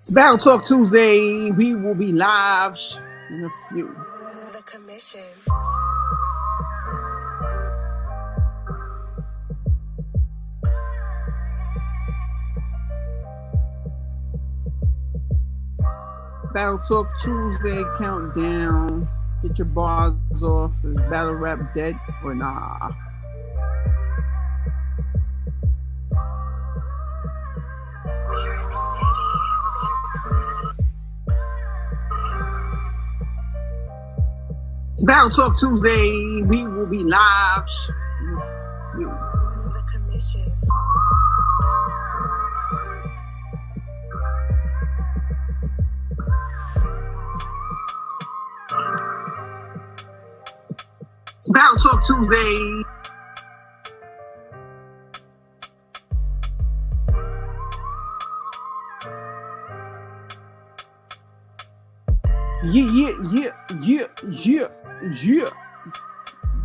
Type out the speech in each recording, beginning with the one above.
It's Battle Talk Tuesday. We will be live in a few. The commission. Battle Talk Tuesday countdown. Get your bars off. Is Battlerap dead or nah? It's Battle Talk Tuesday. We will be live. The commission. It's Battle Talk Tuesday. Yeah.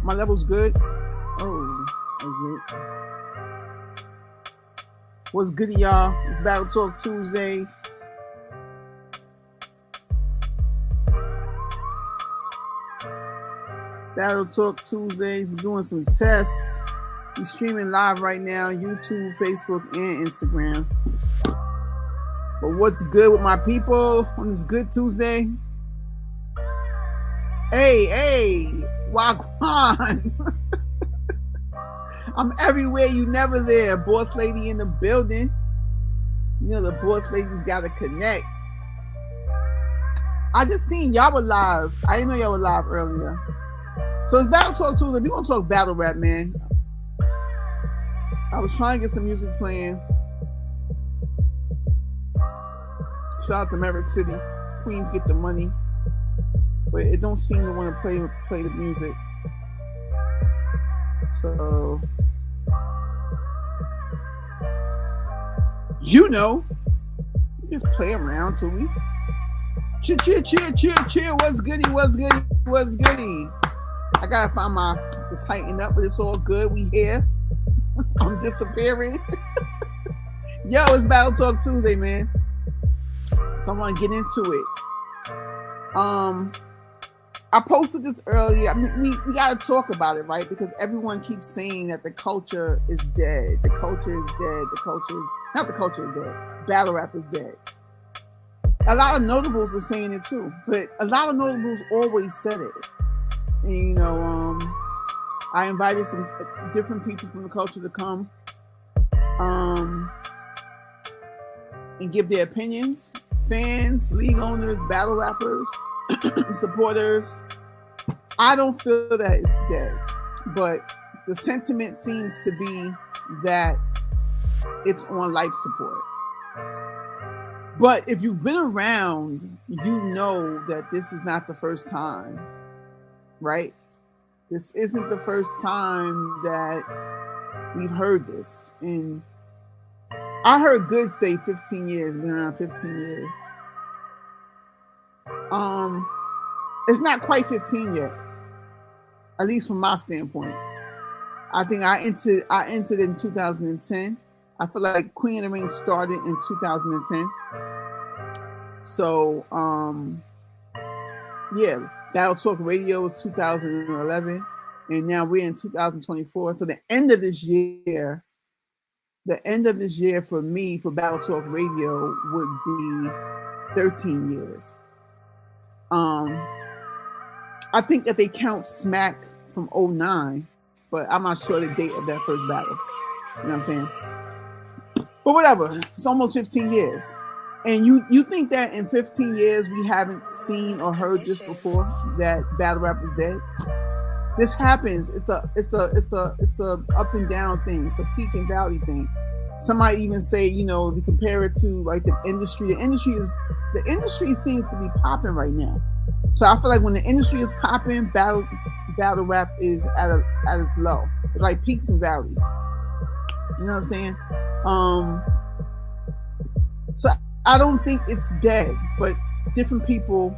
My level's good. Oh, is it? What's good, y'all? It's Battle Talk Tuesdays. Battle Talk Tuesdays. We're doing some tests. We're streaming live right now, YouTube, Facebook, and Instagram. But what's good with my people on this good Tuesday? Hey, Wagwan. I'm everywhere, you never there. Boss lady in the building. You know the boss ladies gotta connect. I just seen y'all were live. I didn't know y'all were live earlier. So it's Battle Talk Tuesday. We're gonna talk battle rap, man. I was trying to get some music playing. Shout out to Maverick City. Queens get the money. But it don't seem to want to play the music. So you know, just play around till we cheer. What's goody? I gotta find to tighten up, but it's all good. We here. I'm disappearing. Yo, it's Battle Talk Tuesday, man. So I want to get into it. I posted this earlier. I mean, we got to talk about it, right? Because everyone keeps saying that the culture is dead. The culture is dead. Not the culture is dead. Battle rap is dead. A lot of notables are saying it too, but a lot of notables always said it. And, you know, I invited some different people from the culture to come and give their opinions. Fans, league owners, battle rappers, supporters. I don't feel that it's dead, but the sentiment seems to be that it's on life support. But if you've been around, you know that this is not the first time, right? This isn't the first time that we've heard this. And I heard Good say 15 years, been around 15 years. It's not quite 15 yet, at least from my standpoint. I think I entered in 2010. I feel like Queen of the Ring started in 2010. So, yeah, Battle Talk Radio was 2011, and now we're in 2024. So the end of this year for me, for Battle Talk Radio, would be 13 years. I think that they count Smack from 2009, but I'm not sure the date of that first battle. You know what I'm saying? But whatever, it's almost 15 years. And you think that in 15 years we haven't seen or heard this before, that battle rap is dead? This happens. It's a up and down thing. It's a peak and valley thing. Somebody even say, you know, if you compare it to like the industry seems to be popping right now. So I feel like when the industry is popping, battle rap is at its low. It's like peaks and valleys. You know what I'm saying? So I don't think it's dead, but different people,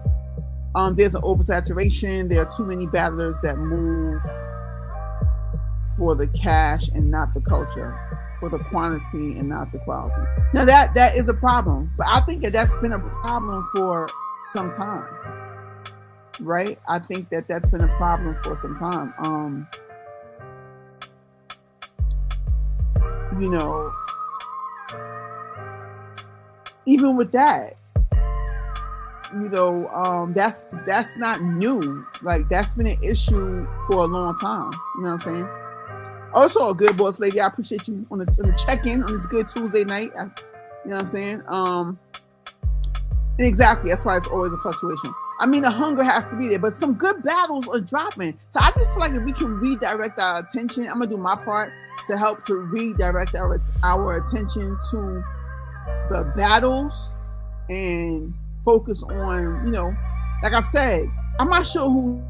there's an oversaturation. There are too many battlers that move for the cash and not the culture. for the quantity and not the quality. Now that is a problem, but I think that that's been a problem for some time, right? I think that that's been a problem for some time. You know, even with that, you know, that's not new. Like that's been an issue for a long time. You know what I'm saying? Also, a good boss lady. I appreciate you on the check-in on this good Tuesday night. You know what I'm saying? Exactly. That's why it's always a fluctuation. I mean, the hunger has to be there, but some good battles are dropping. So I just feel like if we can redirect our attention, I'm gonna do my part to help to redirect our attention to the battles and focus on, you know, like I said, I'm not sure who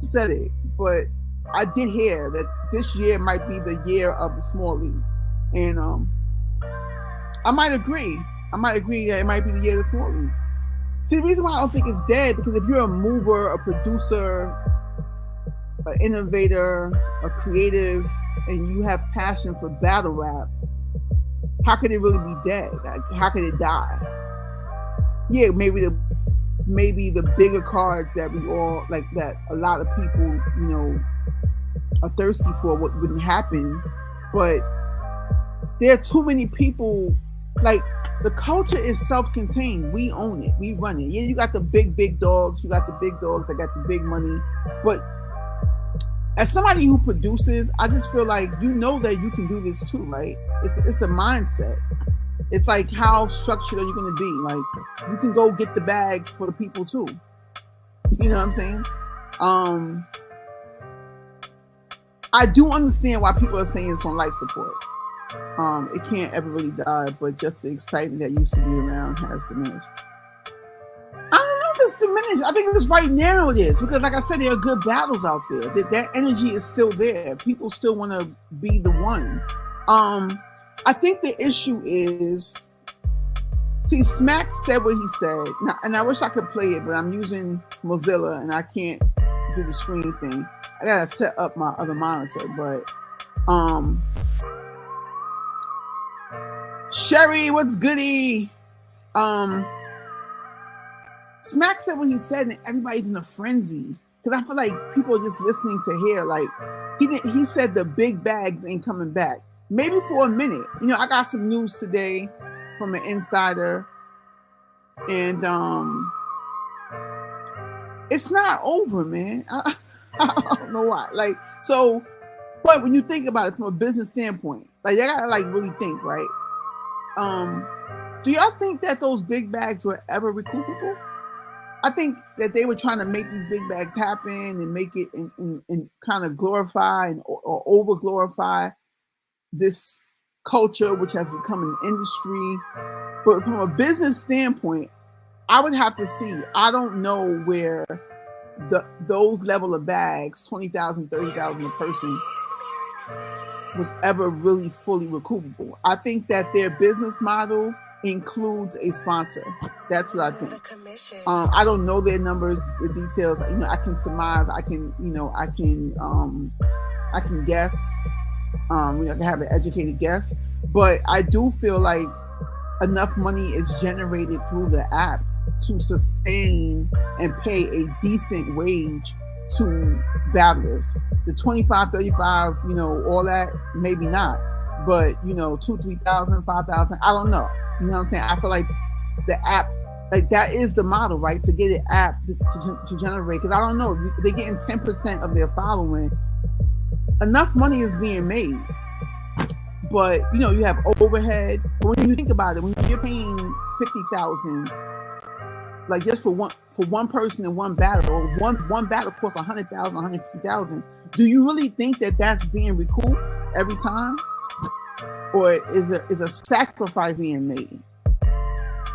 said it, but I did hear that this year might be the year of the small leagues, and I might agree. That it might be the year of the small leagues. See, the reason why I don't think it's dead, because if you're a mover, a producer, an innovator, a creative, and you have passion for battle rap, how could it really be dead? Like, how could it die? Yeah, maybe the bigger cards that we all like, that a lot of people, you know, are thirsty for, what wouldn't happen. But there are too many people. Like, the culture is self-contained. We own it. We run it. Yeah, you got the big dogs. You got the big dogs that got the big money. But as somebody who produces, I just feel like, you know, that you can do this too, right? It's a mindset. It's like, how structured are you going to be? Like, you can go get the bags for the people too. You know what I'm saying? I do understand why people are saying it's on life support. It can't ever really die, but just the excitement that used to be around has diminished. I don't know if it's diminished. I think it's right now it is, because like I said, there are good battles out there. That energy is still there. People still want to be the one. I think the issue is, see, Smack said what he said, now, and I wish I could play it, but I'm using Mozilla and I can't do the screen thing. I gotta set up my other monitor, but Sherry, what's goody? Smack said what he said, and everybody's in a frenzy, because I feel like people are just listening to hear. Like, he said the big bags ain't coming back. Maybe for a minute. You know, I got some news today from an insider, and it's not over, man. I don't know why. Like, so, but when you think about it from a business standpoint, like, you gotta like really think, right? Do y'all think that those big bags were ever recoupable? I think that they were trying to make these big bags happen and make it and kind of glorify or over glorify this culture, which has become an industry. But from a business standpoint, I would have to see. I don't know where those level of bags, 20,000, 30,000 a person, was ever really fully recoupable. I think that their business model includes a sponsor. That's what I think. I don't know their numbers, the details. You know, I can surmise. I can guess. I can have an educated guess, but I do feel like enough money is generated through the app to sustain and pay a decent wage to battlers. The 25, 35, you know, all that, maybe not, but you know, 2,000, 3,000, 5,000, I don't know. You know what I'm saying? I feel like the app, like, that is the model, right? To get an app to generate, because I don't know, if they're getting 10% of their following, enough money is being made. But you know, you have overhead. But when you think about it, when you're paying 50,000, like just for one person in one battle, or one battle costs 100,000, 150,000, do you really think that that's being recouped every time, or is a sacrifice being made?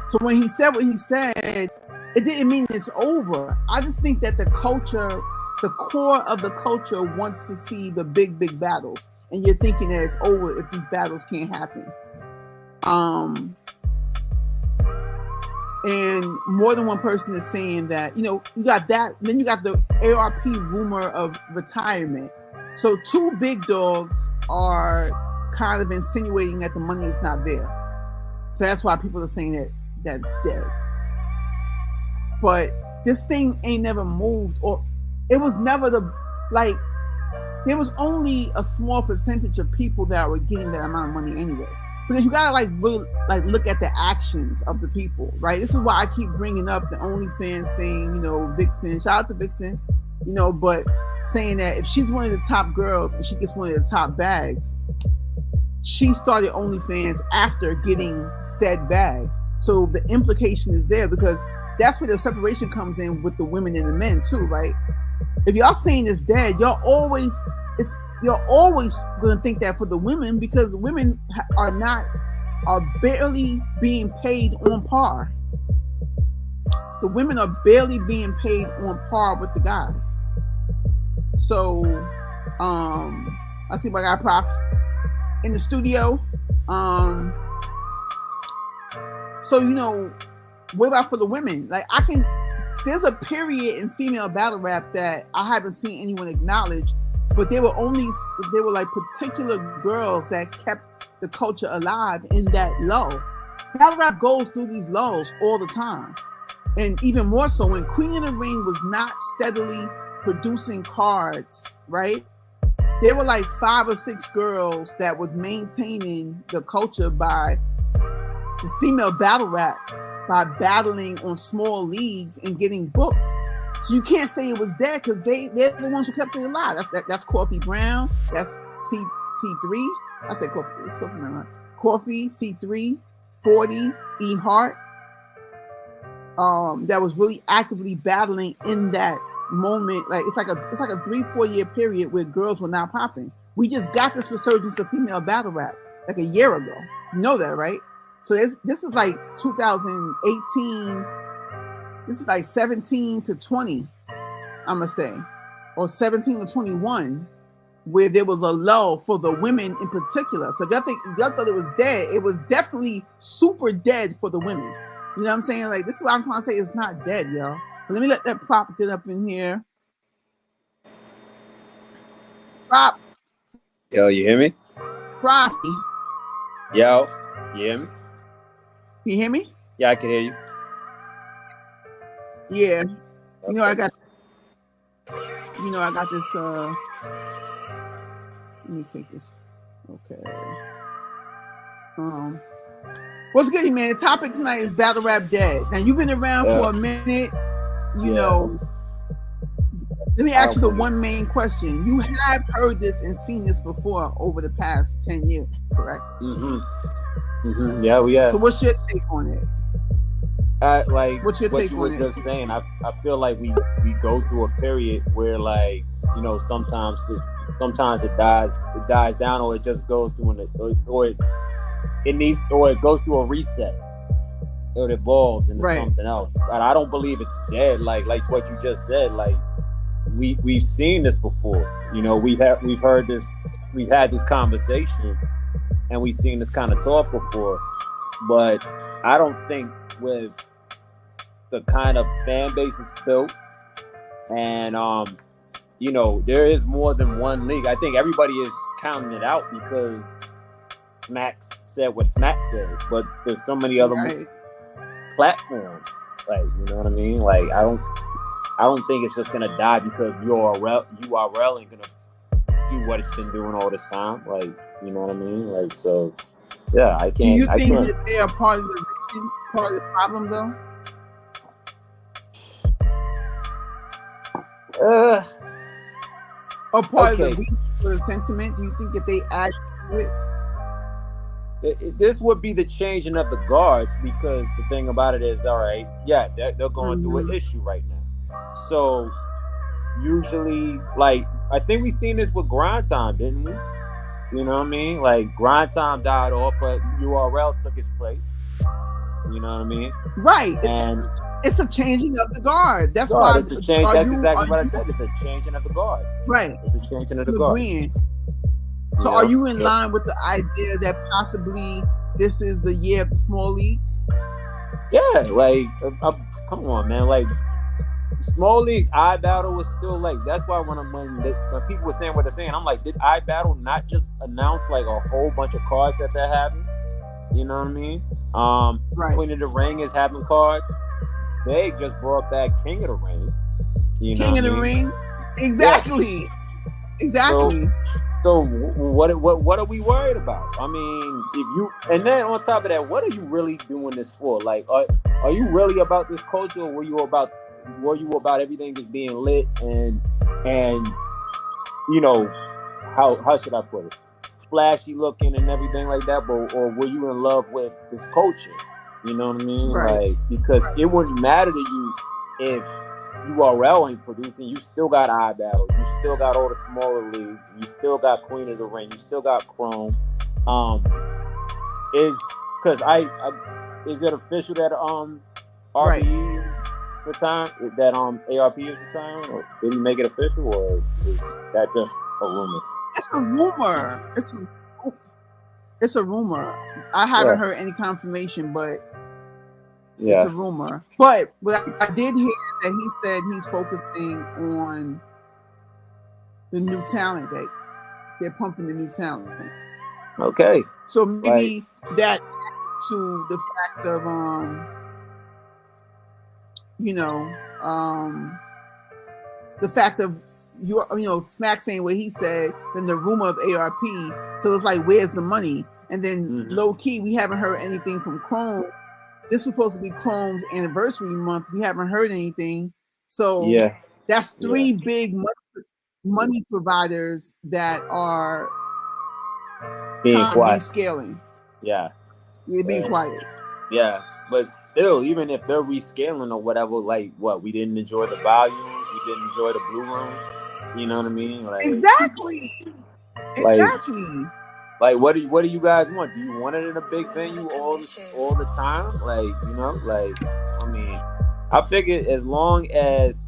So when he said what he said, it didn't mean it's over. I just think that the culture, the core of the culture, wants to see the big battles, and you're thinking that it's over if these battles can't happen. And more than one person is saying that, you know, you got that. Then you got the ARP rumor of retirement. So two big dogs are kind of insinuating that the money is not there. So that's why people are saying that that's dead. But this thing ain't never moved, or it was never there was only a small percentage of people that were getting that amount of money anyway. Because you gotta really look at the actions of the people, right? This is why I keep bringing up the OnlyFans thing, Vixen. Shout out to Vixen, but saying that if she's one of the top girls and she gets one of the top bags, she started OnlyFans after getting said bag. So the implication is there, because that's where the separation comes in with the women and the men too, right? If y'all saying it's dead, you're always going to think that for the women, because the women are barely being paid on par. The women are barely being paid on par with the guys. So, I see my guy Prof in the studio. So, what about for the women? There's a period in female battle rap that I haven't seen anyone acknowledge, but they were particular girls that kept the culture alive in that lull. Battle rap goes through these lulls all the time. And even more so when Queen of the Ring was not steadily producing cards, right? There were 5 or 6 girls that was maintaining the culture by the female battle rap, by battling on small leagues and getting booked. So you can't say it was dead, because they're the ones who kept it alive. That's Coffee Brown. That's C3. I said Coffee. It's Coffee Brown. Right? Coffee, C3, 40, E Hart. That was really actively battling in that moment. It's like a 3-4 year period where girls were not popping. We just got this resurgence of female battle rap a year ago. You know that, right? So this is 2018. This is 17 to 20, I'm gonna say, or 17 to 21, where there was a lull for the women in particular. So if y'all thought it was dead, it was definitely super dead for the women. You know what I'm saying? This is what I'm trying to say. It's not dead, y'all. But let me let that Prop get up in here. Prop. Yo, you hear me? Prop. Yo, you hear me? You hear me? Yeah, I can hear you. Yeah. Okay. I got this, let me take this. Okay. What's good, man? The topic tonight is Battle Rap Dead. Now, you've been around for a minute, you know. Let me ask you the one main question. You have heard this and seen this before over the past 10 years, correct? Yeah, we have. So what's your take on it? What's your take on it? Just saying, I feel like we go through a period where sometimes it dies down, or it just goes through it goes through a reset. It evolves into something else. But I don't believe it's dead. Like what you just said. We've seen this before. We've heard this. We've had this conversation, and we've seen this kind of talk before. But I don't think with the kind of fan base it's built, and there is more than one league. I think everybody is counting it out because Smack said what Smack said, but there's so many other platforms. You know what I mean? I don't think it's just gonna die because URL ain't gonna do what it's been doing all this time. You know what I mean? So yeah, I can't. Do you think that they are part of the reason, part of the problem, though? Or part of the reason for the sentiment? Do you think that they add to it? This would be the changing of the guard, because the thing about it is, all right, yeah, they're going through an issue right now. So usually, I think we seen this with Grind Time, didn't we? You know what I mean? Grind Time died off, but URL took its place. You know what I mean? Right. And it's a changing of the guard. That's why it's a change. That's exactly what I said. It's a changing of the guard. Right. It's a changing of the guard. So are you in line with the idea that possibly this is the year of the small leagues? Yeah, come on, man. Small leagues, I Battle was still like. That's why when people were saying what they're saying, I'm like, did I Battle not just announce like a whole bunch of cards that they're having? You know what I mean? Right. Queen of the Ring is having cards. They just brought back King of the Ring. King of the Ring, exactly, exactly. So what are we worried about? I mean, if you, and then on top of that, what are you really doing this for? Like, are you really about this culture, or were you about everything just being lit and you know, how should I put it, flashy looking and everything like that, but or were you in love with this culture? You know what I mean? Right. Like, because it wouldn't matter to you if URL ain't producing. You still got iBattle. You still got all the smaller leagues. You still got Queen of the Ring. You still got Chrome. Is it official that RBE is retiring? That ARP is retiring, or did he make it official, or is that just a rumor? It's a rumor. It's a rumor. I haven't heard any confirmation, but it's a rumor. But I did hear that he said he's focusing on the new talent. They're pumping the new talent. Okay. So maybe that to the fact of the fact of Smack saying what he said, then the rumor of ARP. So it's like, where's the money? And then low key, we haven't heard anything from Chrome. This was supposed to be Chrome's anniversary month. We haven't heard anything. So that's three big money providers that are being quiet, scaling. Yeah. They're being quiet. Yeah. But still, even if they're rescaling or whatever, like what, we didn't enjoy the volumes, we didn't enjoy the blue rooms. You know what I mean? Like, exactly. Like, what do you guys want? Do you want it in a big venue all the time? Like, I mean, I figure as long as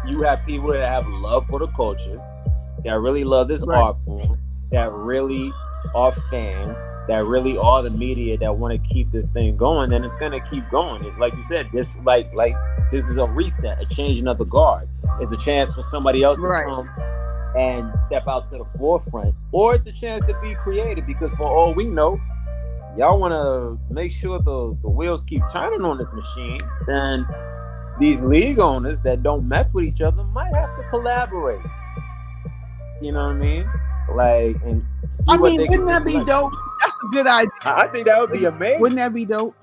you have people that have love for the culture, that really love this art form, that really are fans, that really are the media that want to keep this thing going, then it's gonna keep going. It's like you said, this like this is a reset, a changing of the guard. It's a chance for somebody else to come and step out to the forefront, or it's a chance to be creative, because for all we know, y'all want to make sure the wheels keep turning on this machine. Then these league owners that don't mess with each other might have to collaborate. You know what I mean? Like, and wouldn't that be dope? That's a good idea. I think that would be amazing. Wouldn't that be dope?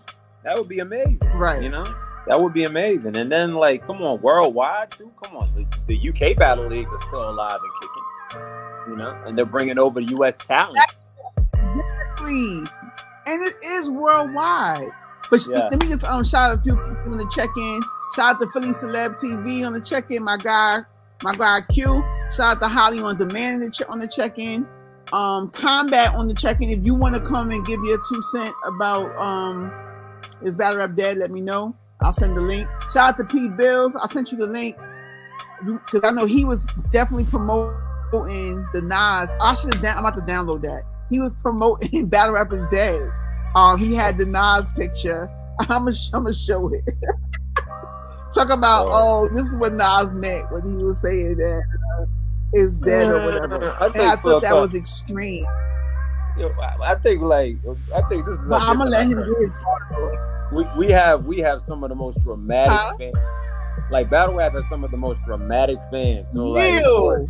That would be amazing. Right. You know? That would be amazing. And then, like, come on, worldwide too. Come on, the UK battle leagues are still alive and kicking. You know, and they're bringing over US talent. Exactly, and it is worldwide. But let me just shout out a few people on the check-in. Shout out to Philly Celeb TV on the check-in. My guy Q. Shout out to Holly on Demand on the check-in. Combat on the check-in. If you want to come and give your 2 cents about is Battlerap dead, let me know. I'll send the link. Shout out to P. Bills. I sent you the link because I know he was definitely promoting the Nas. I'm about to download that. He was promoting Battlerap is dead. He had the Nas picture. I'm gonna show it. Talk about this is what Nas meant when he was saying that is dead or whatever. I thought that was extreme. I think this is. But I'm gonna let him get his part. We have some of the most dramatic fans. Like, battle rap has some of the most dramatic fans. So real.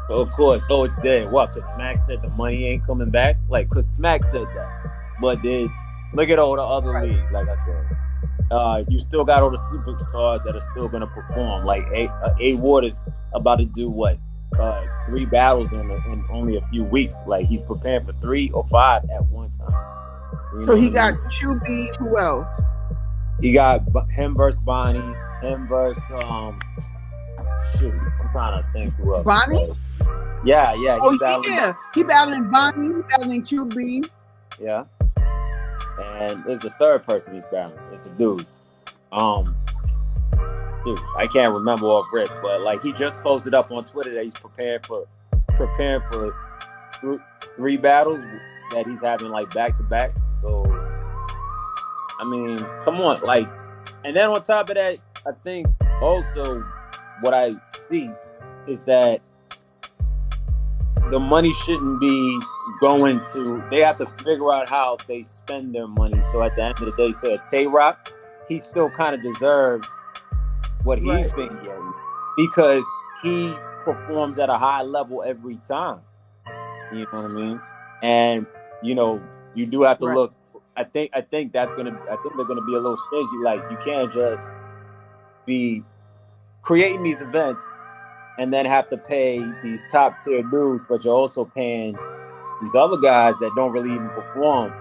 So of course, it's dead. What? Because Smack said the money ain't coming back. Like, because Smack said that. But then look at all the other leagues. Like I said, you still got all the superstars that are still gonna perform. Like A Ward is about to do what? 3 battles in only a few weeks. Like, he's preparing for 3 or 5 at one time. So he got QB. Who else? He got him versus Bonnie. Him versus I'm trying to think who else. Bonnie? Yeah. He battling Bonnie. He battling QB. Yeah. And there's a third person he's battling. It's a dude. I can't remember off rip, but like, he just posted up on Twitter that he's preparing for 3 battles that he's having like back to back. So I mean, come on, like, and then on top of that, think also what I see is that the money shouldn't be going to. They have to figure out how they spend their money. So at the end of the day, say a Tay-Rock, he still kind of deserves what he's been getting because he performs at a high level every time. You know what I mean? And you know, you do have to look. I think that's gonna. I think they're gonna be a little stingy. Like you can't just be creating these events and then have to pay these top tier dudes, but you're also paying these other guys that don't really even perform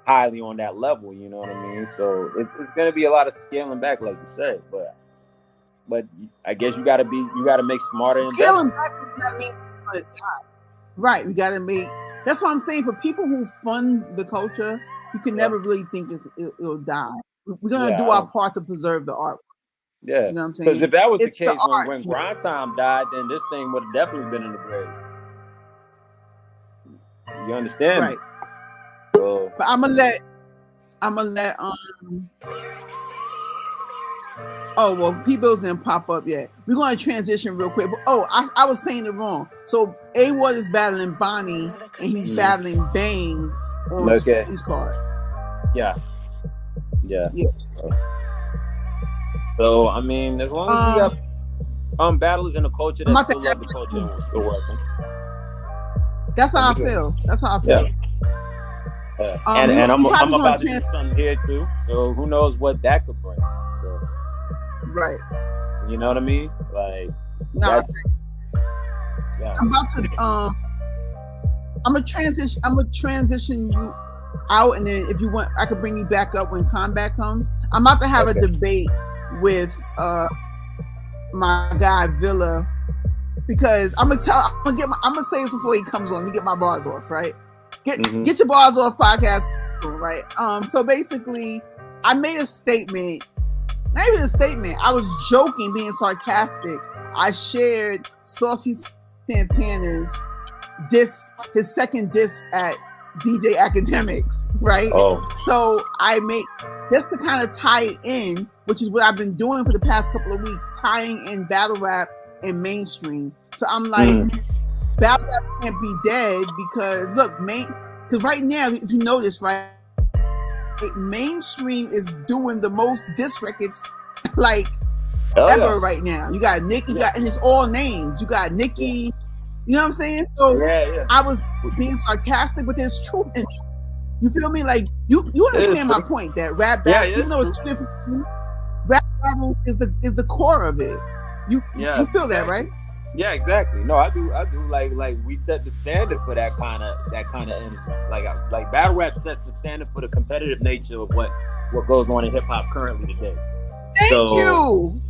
highly on that level. You know what I mean? So it's gonna be a lot of scaling back, like you said. But I guess you gotta make smarter scaling investments. back does not mean it's gonna die. Right, we gotta make. That's what I'm saying. For people who fund the culture, you can never really think it'll die. We're gonna do our part to preserve the art. Yeah, you know what I'm saying? Because if that was It's the case when arts, Grind Time died, then this thing would have definitely been in the grave. You understand? Right. Me? So, but I'm gonna let oh well, P-Bills didn't pop up yet. We're going to transition real quick. But, I was saying it wrong. So A-Ward is battling Bonnie, and he's battling Bangs on his card. Yeah. So I mean, as long as we got battlers in the culture that still love the culture and we're still working. That's how I feel. Yeah. And I'm about to do something here too. So who knows what that could bring. So right. You know what I mean? Like that's I'm about to I'm gonna transition you out, and then if you want I could bring you back up when combat comes. I'm about to have a debate with my guy Villa, because I'm gonna say this before he comes on. Let me get my bars off, right? Get your bars off podcast, right? So basically, I made a statement. Not even a statement. I was joking, being sarcastic. I shared Saucy Santana's his second diss at DJ Academics, right? So I made, just to kind of tie it in, which is what I've been doing for the past couple of weeks, tying in battle rap and mainstream. So I'm like, battle rap can't be dead because look, because right now, if you notice, right, mainstream is doing the most diss records like ever right now. You got Nick, and it's all names. You got Nicki. You know what I'm saying? So I was being sarcastic, but there's truth in it. You feel me? Like you understand my point that rap battle, even though it's two different things, rap battles is the core of it. You feel that, right? Yeah, exactly. No, I do. Like we set the standard for that kind of energy. Like battle rap sets the standard for the competitive nature of what goes on in hip hop currently today. Thank you.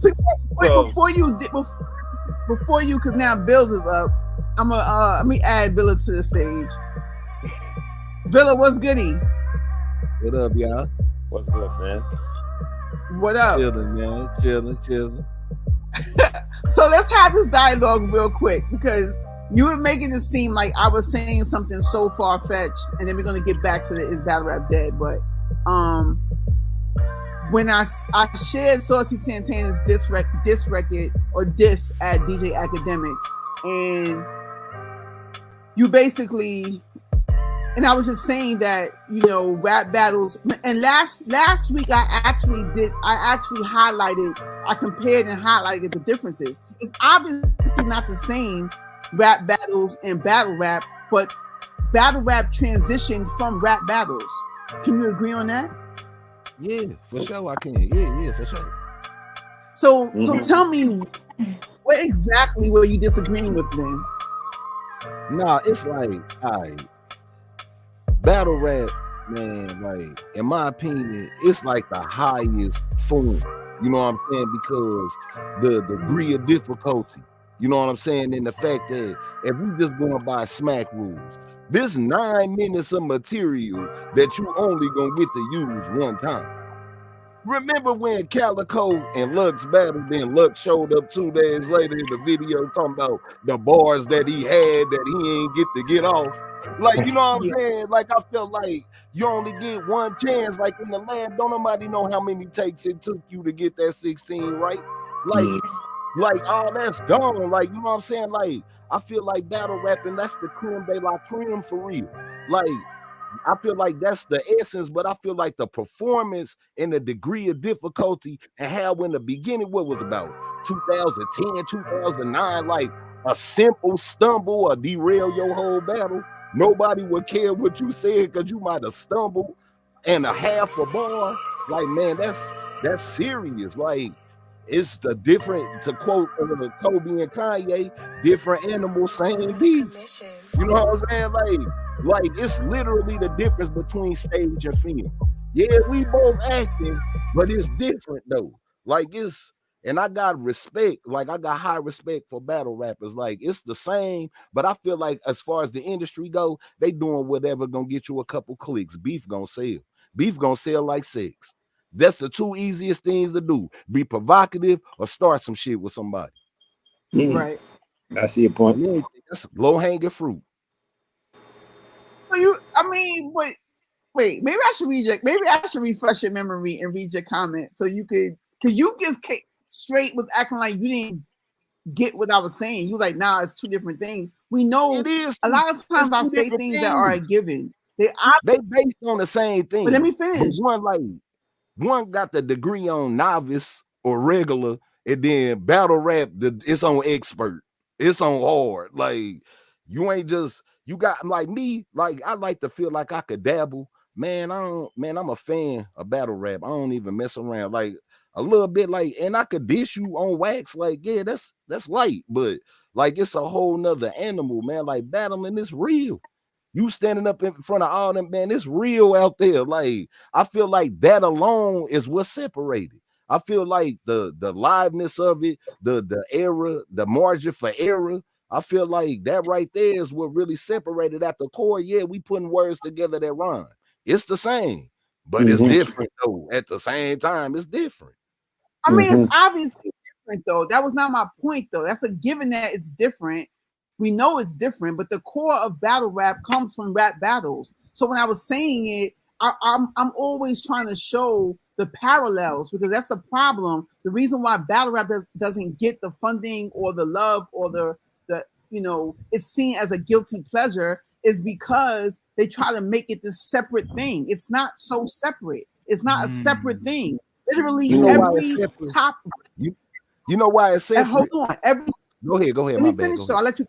Before you, because now Bills is up. I'm gonna let me add Villa to the stage. Villa, what's goody? What up, y'all? What's good, man? What up? Chilling, man. Chilling. So let's have this dialogue real quick, because you were making it seem like I was saying something so far-fetched, and then we're gonna get back to is battle rap dead. But when I shared Saucy Santana's diss record or diss at DJ Academics, and you basically, and I was just saying that, you know, rap battles, and last week I compared and highlighted the differences. It's obviously not the same, rap battles and battle rap, but battle rap transitioned from rap battles. Can you agree on that? Yeah, for sure I can. Yeah, for sure. So tell me, what exactly were you disagreeing with then? Nah, it's like, all right, battle rap, man, like, in my opinion, it's like the highest form. You know what I'm saying? Because the degree of difficulty, you know what I'm saying? And the fact that if we just going by smack rules, this 9 minutes of material that you only gonna get to use one time. Remember when Calico and Lux battled, then Lux showed up 2 days later in the video talking about the bars that he had that he ain't get to get off? Like, you know what I'm Yeah. saying? Like, I felt like you only get one chance. Like in the lab, don't nobody know how many takes it took you to get that 16 right. Like all that's gone. Like, you know what I'm saying? Like, I feel like battle rapping, that's the creme de la creme for real. Like, I feel like that's the essence, but I feel like the performance and the degree of difficulty and how in the beginning, what was about 2010, 2009, like a simple stumble or derail your whole battle. Nobody would care what you said because you might have stumbled and a half a bar. Like, man, that's serious. Like, it's the different, to quote Kobe and Kanye, different animals, same beast. You know what I'm saying? Like it's literally the difference between stage and film. Yeah, we both acting, but it's different though. Like it's, and I got respect, like I got high respect for battle rappers. Like it's the same, but I feel like as far as the industry go, they doing whatever gonna get you a couple clicks. Beef gonna sell. Beef gonna sell like sex. That's the two easiest things to do: be provocative or start some shit with somebody. Right. I see your point. That's low hanging fruit. So you, I mean, wait, maybe I should read your, maybe I should refresh your memory and read your comment so you could, because you just straight was acting like you didn't get what I was saying. You like, nah, it's two different things. We know it is a lot of times I say things that are a given. They based on the same thing. But let me finish. One got the degree on novice or regular, and then battle rap, it's on expert. It's on hard. Like you ain't just, you got like me, like I like to feel like I could dabble. Man, I'm a fan of battle rap. I don't even mess around. Like a little bit, like, and I could dish you on wax. Like, yeah, that's light, but like it's a whole nother animal, man. Like battling is real. You standing up in front of all them, man, it's real out there. Like, I feel like that alone is what separated. I feel like the liveness of it, the error, the margin for error, I feel like that right there is what really separated at the core. Yeah, we putting words together that rhyme. It's the same, but it's different though. At the same time, it's different. I mean, it's obviously different though. That was not my point though. That's a given that it's different. We know it's different, but the core of battle rap comes from rap battles. So when I was saying it, I'm always trying to show the parallels because that's the problem. The reason why battle rap doesn't get the funding or the love or the it's seen as a guilty pleasure is because they try to make it this separate thing. It's not so separate. It's not a separate thing. Literally, every top. You know why it's separate? Hold on. Go ahead. Let me finish. So I'll let you.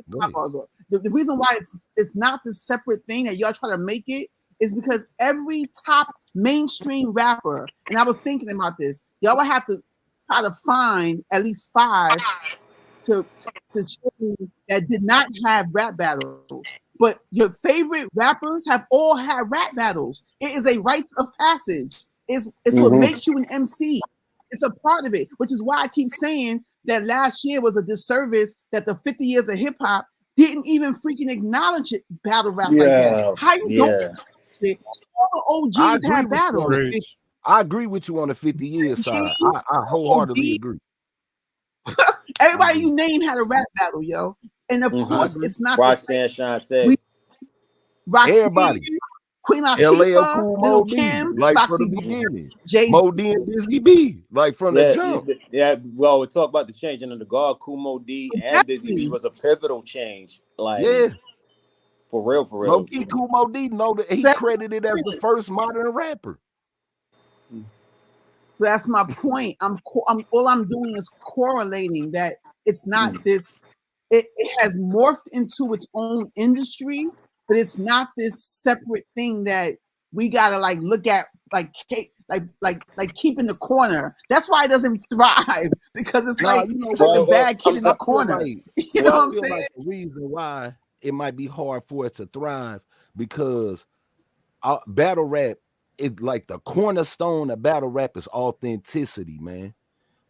The reason why it's not this separate thing that y'all try to make it is because every top mainstream rapper, and I was thinking about this, y'all would have to try to find at least 5 to show you that did not have rap battles. But your favorite rappers have all had rap battles. It is a rite of passage. It's what makes you an MC. It's a part of it, which is why I keep saying that last year was a disservice that the 50 years of hip hop didn't even freaking acknowledge it, battle rap like that. How you don't? All the OGs have battles. I agree with you on the 50 years side. I wholeheartedly agree. Everybody you name had a rap battle, yo. And of course, it's not Roxanne Shante. Everybody. Queen Latifah, Cool Lil' Mo Kim, like Foxy from the beginning. Jay-Z. Mo D and Busy B, like from the jump. Yeah, well, we talk about the changing of the guard. Kool Mo D and Busy B was a pivotal change. Like, for real. Low key, Kool Mo D know that he credited as the first modern rapper. So that's my point. All I'm doing is correlating that it's not this. It has morphed into its own industry, but it's not this separate thing that we gotta like look at like keep in the corner. That's why it doesn't thrive because it's it's like the bad kid in the corner. You know what I'm saying? Like the reason why it might be hard for it to thrive because battle rap. It like the cornerstone of battle rap is authenticity, man.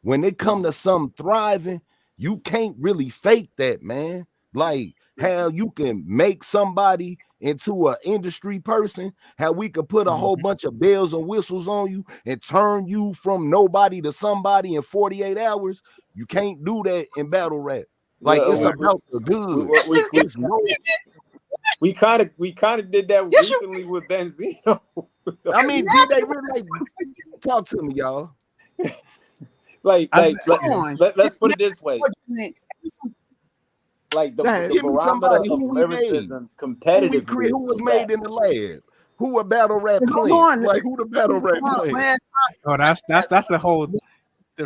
When it come to something thriving, you can't really fake that, man. Like how you can make somebody into an industry person, how we could put a whole bunch of bells and whistles on you and turn you from nobody to somebody in 48 hours. You can't do that in battle rap. Like it's about the good. We kind of did that Yes, recently with Benzino. I mean, did they really talk to me, y'all? Come on. Let's put it this way. Like the Give me barometer somebody of who we made. lyricism, competitive. Who was made in the lab? Who a battle rap Hold playing? on. Like who the battle rap playing? Oh, that's a whole different.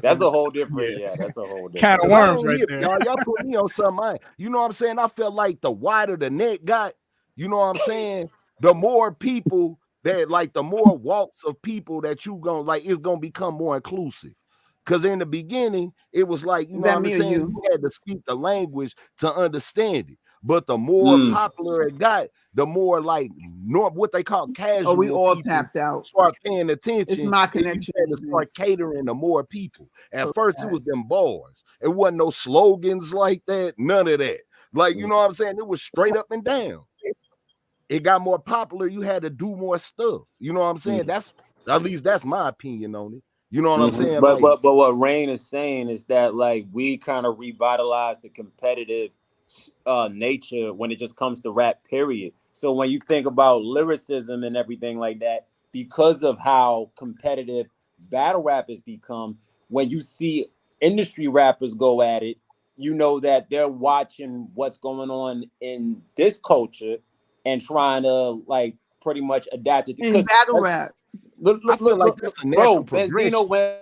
That's a whole different. Yeah, that's a whole different can of worms right there. Y'all put me on something. You know what I'm saying? I felt like the wider the net got, you know what I'm saying? The more people that like, the more walks of people that you gonna like, it's gonna become more inclusive. Because in the beginning, it was like, you know what I'm saying? You had to speak the language to understand it. But the more popular it got, the more like what they call casual. Oh, we all tapped out. Start paying attention. It's my connection. You had to start catering to more people. At first, it was them bars. It wasn't no slogans like that. None of that. Like, you know what I'm saying? It was straight up and down. It got more popular. You had to do more stuff. You know what I'm saying? That's at least that's my opinion on it. You know what I'm saying? But what Rain is saying is that like we kind of revitalized the competitive nature when it just comes to rap, period. So when you think about lyricism and everything like that, because of how competitive battle rap has become, when you see industry rappers go at it, you know that they're watching what's going on in this culture and trying to like pretty much adapt it in battle rap. Look, that's a natural progression. Benzino went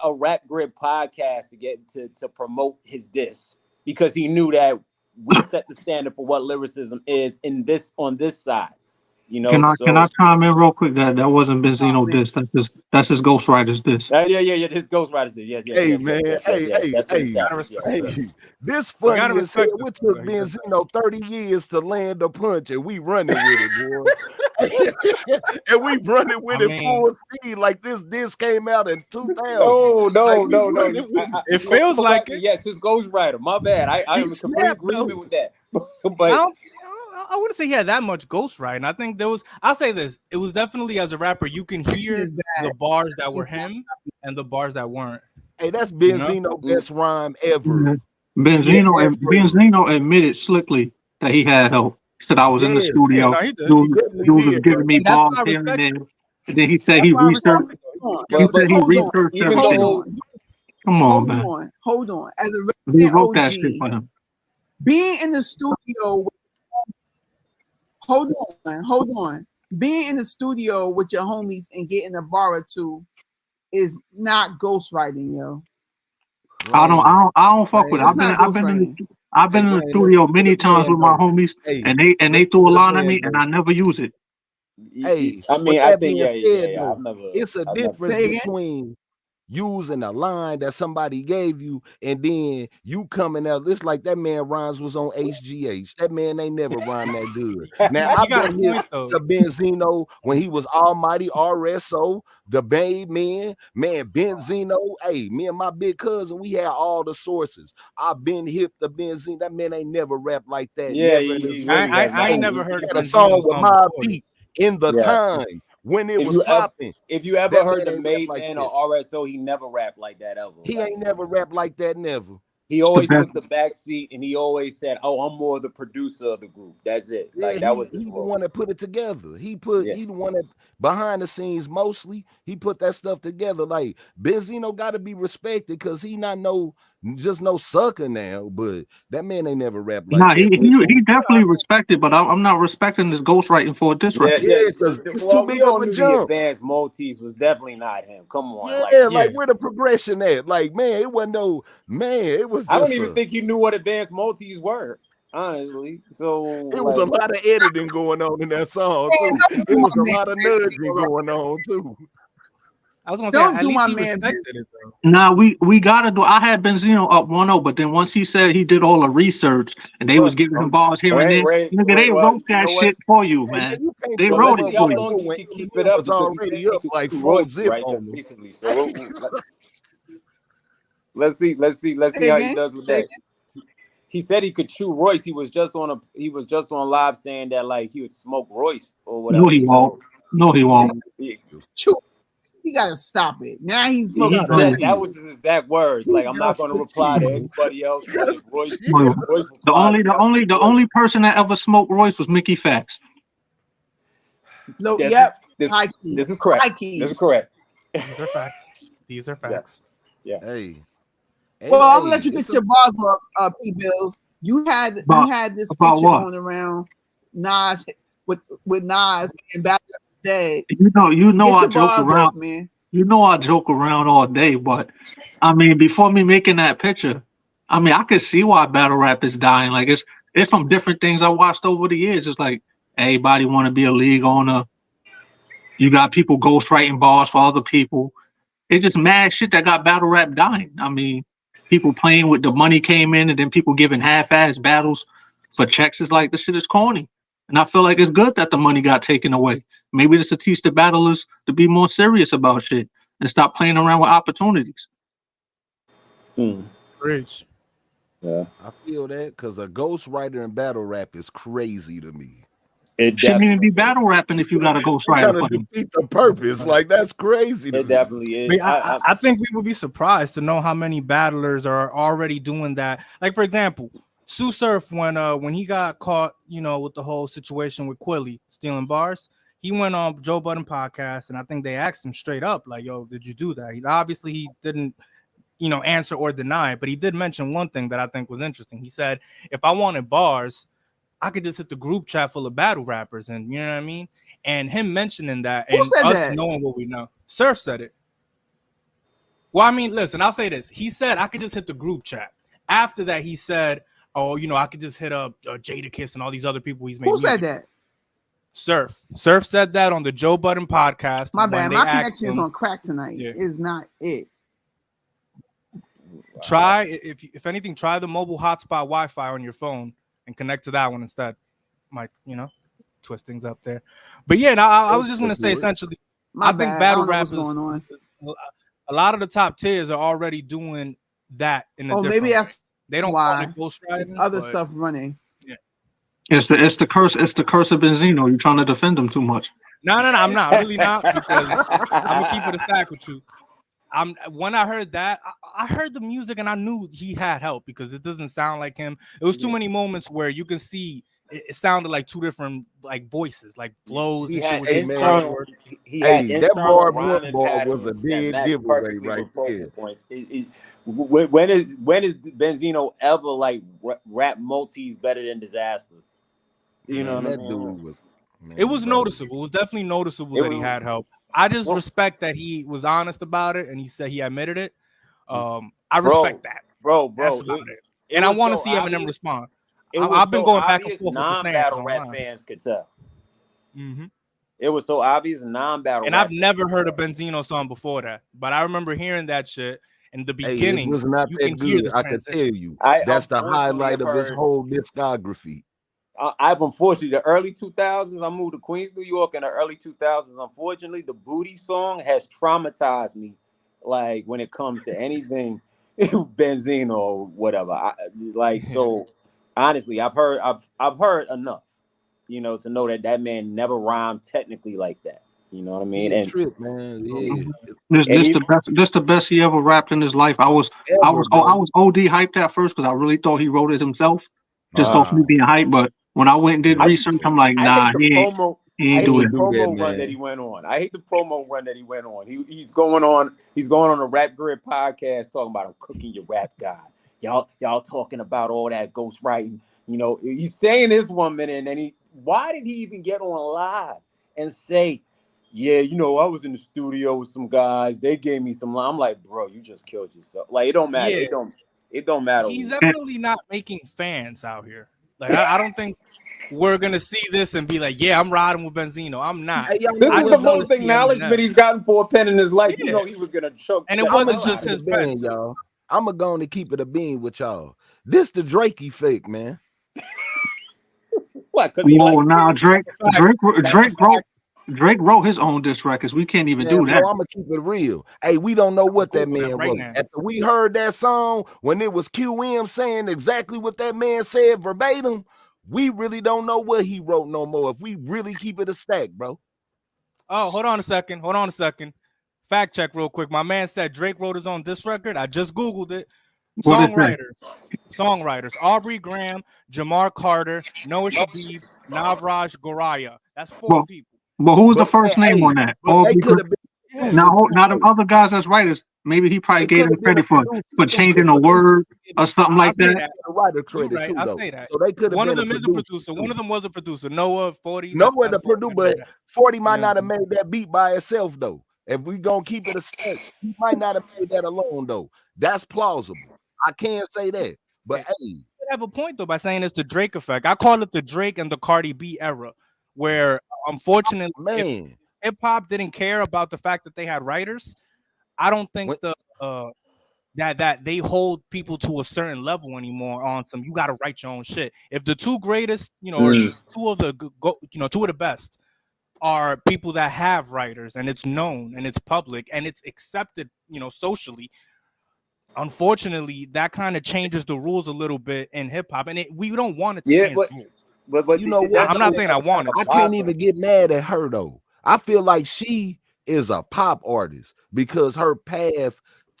a Rap Grid podcast to get to promote his diss because he knew that we set the standard for what lyricism is on this side. You know, can I chime in real quick? That wasn't Benzino diss. That's his Ghostwriter's diss. Yeah. His Ghostwriter's diss. Yes. Hey, man. This funny is it took Benzino 30 years to land a punch, and we running with it, boy. And we running with it full speed. Like this came out in 2000. No. It feels like it. Yes, it's Ghostwriter. My bad. I am in complete agreement with that. But I wouldn't say he had that much ghostwriting. I think I'll say this. It was definitely, as a rapper, you can hear the bars that were him and the bars that weren't. Hey, that's Benzino best rhyme ever. Benzino admitted slickly that he had help. He said, I was in the studio. Dude was giving me bars here and there. And then he said he researched. He said he researched everything. Come on, man. Hold on. As a he wrote that shit for him. Being in the studio. Hold on. Being in the studio with your homies and getting a bar or two is not ghostwriting, yo. I don't fuck with it. I've been in the studio many times with my homies, and they threw a line at me, and I never use it. Hey, I mean, I think yeah. It's a difference between using a line that somebody gave you and then you coming out. It's like that man rhymes was on HGH. That man ain't never rhymed that good. Now I got here to Benzino when he was Almighty RSO, the Babe Man Benzino. Hey, me and my big cousin, we had all the sources. I've been hip to Benzino. That man ain't never rapped like that. Yeah, I ain't never heard a song with my beat in the time. When it was popping. If you ever heard the Made Man or RSO, he never rapped like that ever. He ain't never rapped like that, never. He always took the back seat and he always said, "Oh, I'm more the producer of the group." That's it. Yeah, like that was his the role. one that put it together. He the one that behind the scenes mostly. He put that stuff together. Like Benzino got to be respected because he not just no sucker now, but that man ain't never rapped like that. He definitely respected, but I'm not respecting this ghostwriting for this record. Yeah, because it's too big of a jump. Advanced Maltese was definitely not him. Come on. Like where the progression at? Like, man, it wasn't no man. It was. I don't even think you knew what Advanced Maltese were, honestly. So it was a lot of editing going on in that song. Too. It was a lot of nudging going on too. I was gonna say, at least he respected it, though. Nah, we gotta do. I had Benzino up 1-0, but then once he said he did all the research and they was giving him bars here and there, they wrote that shit for you, man. They wrote it for you. You can keep it up. It's already up like 4 zip on recently. So let's see how he does with that. He said he could chew Royce. He was just on live saying that like he would smoke Royce or whatever. No, he won't. Chew. he gotta stop it. Now he's He smoking. said that was his exact words. Like, I'm not going to reply to anybody else. But if Royce the only person that ever smoked Royce was Mickey Fax. No, this is correct. This is correct. These are facts. These are facts. Yeah. Hey. Well, I'm gonna let you get your bars off, P Bills. You had this picture going around Nas with Nas and Battlerap's dad. You know I joke around, off, man. You know I joke around all day, but I mean, before me making that picture, I mean, I could see why battle rap is dying. Like it's from different things I watched over the years. It's like everybody want to be a league owner. You got people ghostwriting bars for other people. It's just mad shit that got battle rap dying. I mean, people playing with the money came in, and then people giving half-ass battles for checks. Is like, this shit is corny. And I feel like it's good that the money got taken away. Maybe it's to teach the battlers to be more serious about shit and stop playing around with opportunities. Preach. Yeah, I feel that because a ghostwriter in battle rap is crazy to me. It shouldn't even be battle rapping if you got a ghostwriter. Kind of defeat the purpose. Like, that's crazy. It definitely is. I think we would be surprised to know how many battlers are already doing that. Like, for example, Sue Surf, when he got caught, with the whole situation with Quilly stealing bars, he went on Joe Budden podcast, and I think they asked him straight up, like, "Yo, did you do that?" He didn't, answer or deny, but he did mention one thing that I think was interesting. He said, "If I wanted bars, I could just hit the group chat full of battle rappers," and you know what I mean. And him mentioning that, and us knowing what we know, Surf said it. Well, I mean, listen, I'll say this. He said I could just hit the group chat. After that, he said, "Oh, I could just hit up Jadakiss and all these other people he's made." Who said that? Surf said that on the Joe Budden podcast. My bad. My connection is on crack tonight. Yeah. Is not it. Try if anything, try the mobile hotspot Wi-Fi on your phone and connect to that one instead. Might twist things up there. But yeah, I was just gonna say essentially, I think battle rappers, a lot of the top tiers are already doing that in a different way. They don't call it ghostwriting. Other stuff running. Yeah. It's the curse. It's the curse of Benzino. You're trying to defend him too much. No, I'm not. Really not, because I'm gonna keep it a stack with you. When I heard that, I heard the music and I knew he had help because it doesn't sound like him. It was too many moments where you can see it sounded like two different voices, like flows. That bar was a dead giveaway right there. When is Benzino ever rap multis better than Disaster? You know what I mean? Dude it was noticeable. It was definitely noticeable that he had help. I just respect that he was honest about it and he said he admitted it. I respect that, bro. That's about it. And I want to see Eminem respond. I've been going back and forth with the non-battle rap fans could tell. Mm-hmm. It was so obvious, non-battle. And I've never heard a Benzino song before that, but I remember hearing that shit in the beginning. It was not that good. I can tell you. That's the highlight of his whole discography. I've unfortunately the early 2000s. I moved to Queens, New York in the early 2000s. Unfortunately, the Booty song has traumatized me. Like when it comes to anything, Benzino or whatever. So. Honestly, I've heard enough, to know that man never rhymed technically like that. You know what I mean? And trip, man. Yeah. This the best he ever rapped in his life. I was OD hyped at first because I really thought he wrote it himself, just off me being hyped. But when I went and did research, I'm like, nah, he ain't doing it. Promo run that he went on. I hate the promo run that he went on. He's going on a Rap Grid podcast talking about him cooking your rap guy. Y'all talking about all that ghostwriting. He's saying this 1 minute, and then why did he even get on live and say, yeah, I was in the studio with some guys. They gave me some line. I'm like, bro, you just killed yourself. Like, it don't matter. Yeah. It don't matter. He's definitely not making fans out here. Like, I don't think we're gonna see this and be like, yeah, I'm riding with Benzino. I'm not. This is the most acknowledgement he's gotten for a pen in his life. Yeah. He was gonna choke. And it wasn't just his pen, y'all. I'm gonna go on and keep it a bean with y'all. This the Drake effect, man. What? Drake wrote his own diss records. We can't even do that. I'm gonna keep it real. Hey, we don't know what that man wrote. Now. After we heard that song, when it was QM saying exactly what that man said verbatim, we really don't know what he wrote no more. If we really keep it a stack, bro. Oh, hold on a second. fact check real quick. My man said Drake wrote his own diss record. I just Googled it. What Songwriters: Aubrey Graham, Jamar Carter, Noah Shabib, Navraj Goraya. That's 4 people. But who was the first name on that? They could have been. Now them other guys as writers, maybe he probably gave them credit for changing a word or something like that. Writer credit right. too, I'll though. say that. So they could have one been of them is a producer. One of them was a producer. Noah 40. Noah the producer, but 40 might not have made that beat by itself though. If we gonna keep it a step, he might not have made that alone though. That's plausible. I can't say that, but hey, you have a point though by saying it's the Drake effect. I call it the Drake and the Cardi B era, where unfortunately, hip hop didn't care about the fact that they had writers. I don't think that they hold people to a certain level anymore on some. You got to write your own shit. If the 2 greatest, or two of the best are people that have writers and it's known and it's public and it's accepted, socially. Unfortunately, that kind of changes the rules a little bit in hip hop, and we don't want it to change the rules. But you know what? I'm not saying I want it. I can't even get mad at her though. I feel like she is a pop artist because her path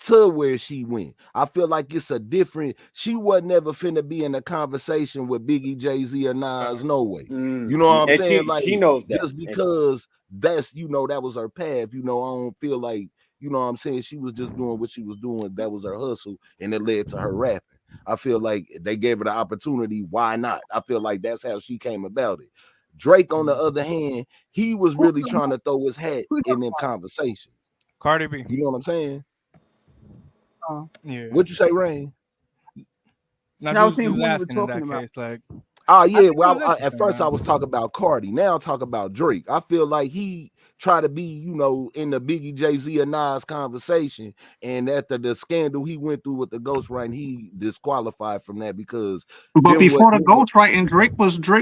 to where she went. I feel like it's a different. She was never finna be in a conversation with Biggie, Jay-Z, or Nas. No way. You know what I'm saying? She knows that. Just because that's that was her path. I don't feel like. You know what I'm saying? She was just doing what she was doing. That was her hustle, and it led to her rapping. I feel like they gave her the opportunity. Why not? I feel like that's how she came about it. Drake, on the other hand, he was really trying to throw his hat in them conversations. Cardi B. You know what I'm saying? Yeah. What'd you say, Rain? No, I was saying who asking in that case, like. Oh yeah. Well, at first I was talking about Cardi. Now I'm talking about Drake. I feel like he try to be, in the Biggie, Jay-Z, and Nas conversation. And after the scandal he went through with the ghostwriting, he disqualified from that because. But before the ghostwriting, Drake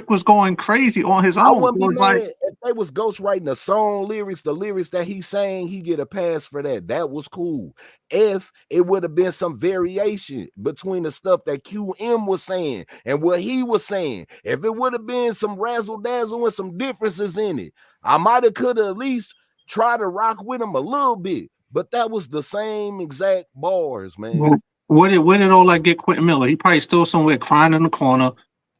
was going crazy on his own. I wouldn't be mad if they was ghostwriting the song lyrics, the lyrics that he's saying, he get a pass for that. That was cool. If it would have been some variation between the stuff that QM was saying and what he was saying, if it would have been some razzle dazzle and some differences in it, I might have could have at least tried to rock with him a little bit. But that was the same exact bars, man. Where did all that get Quentin Miller? He probably still somewhere crying in the corner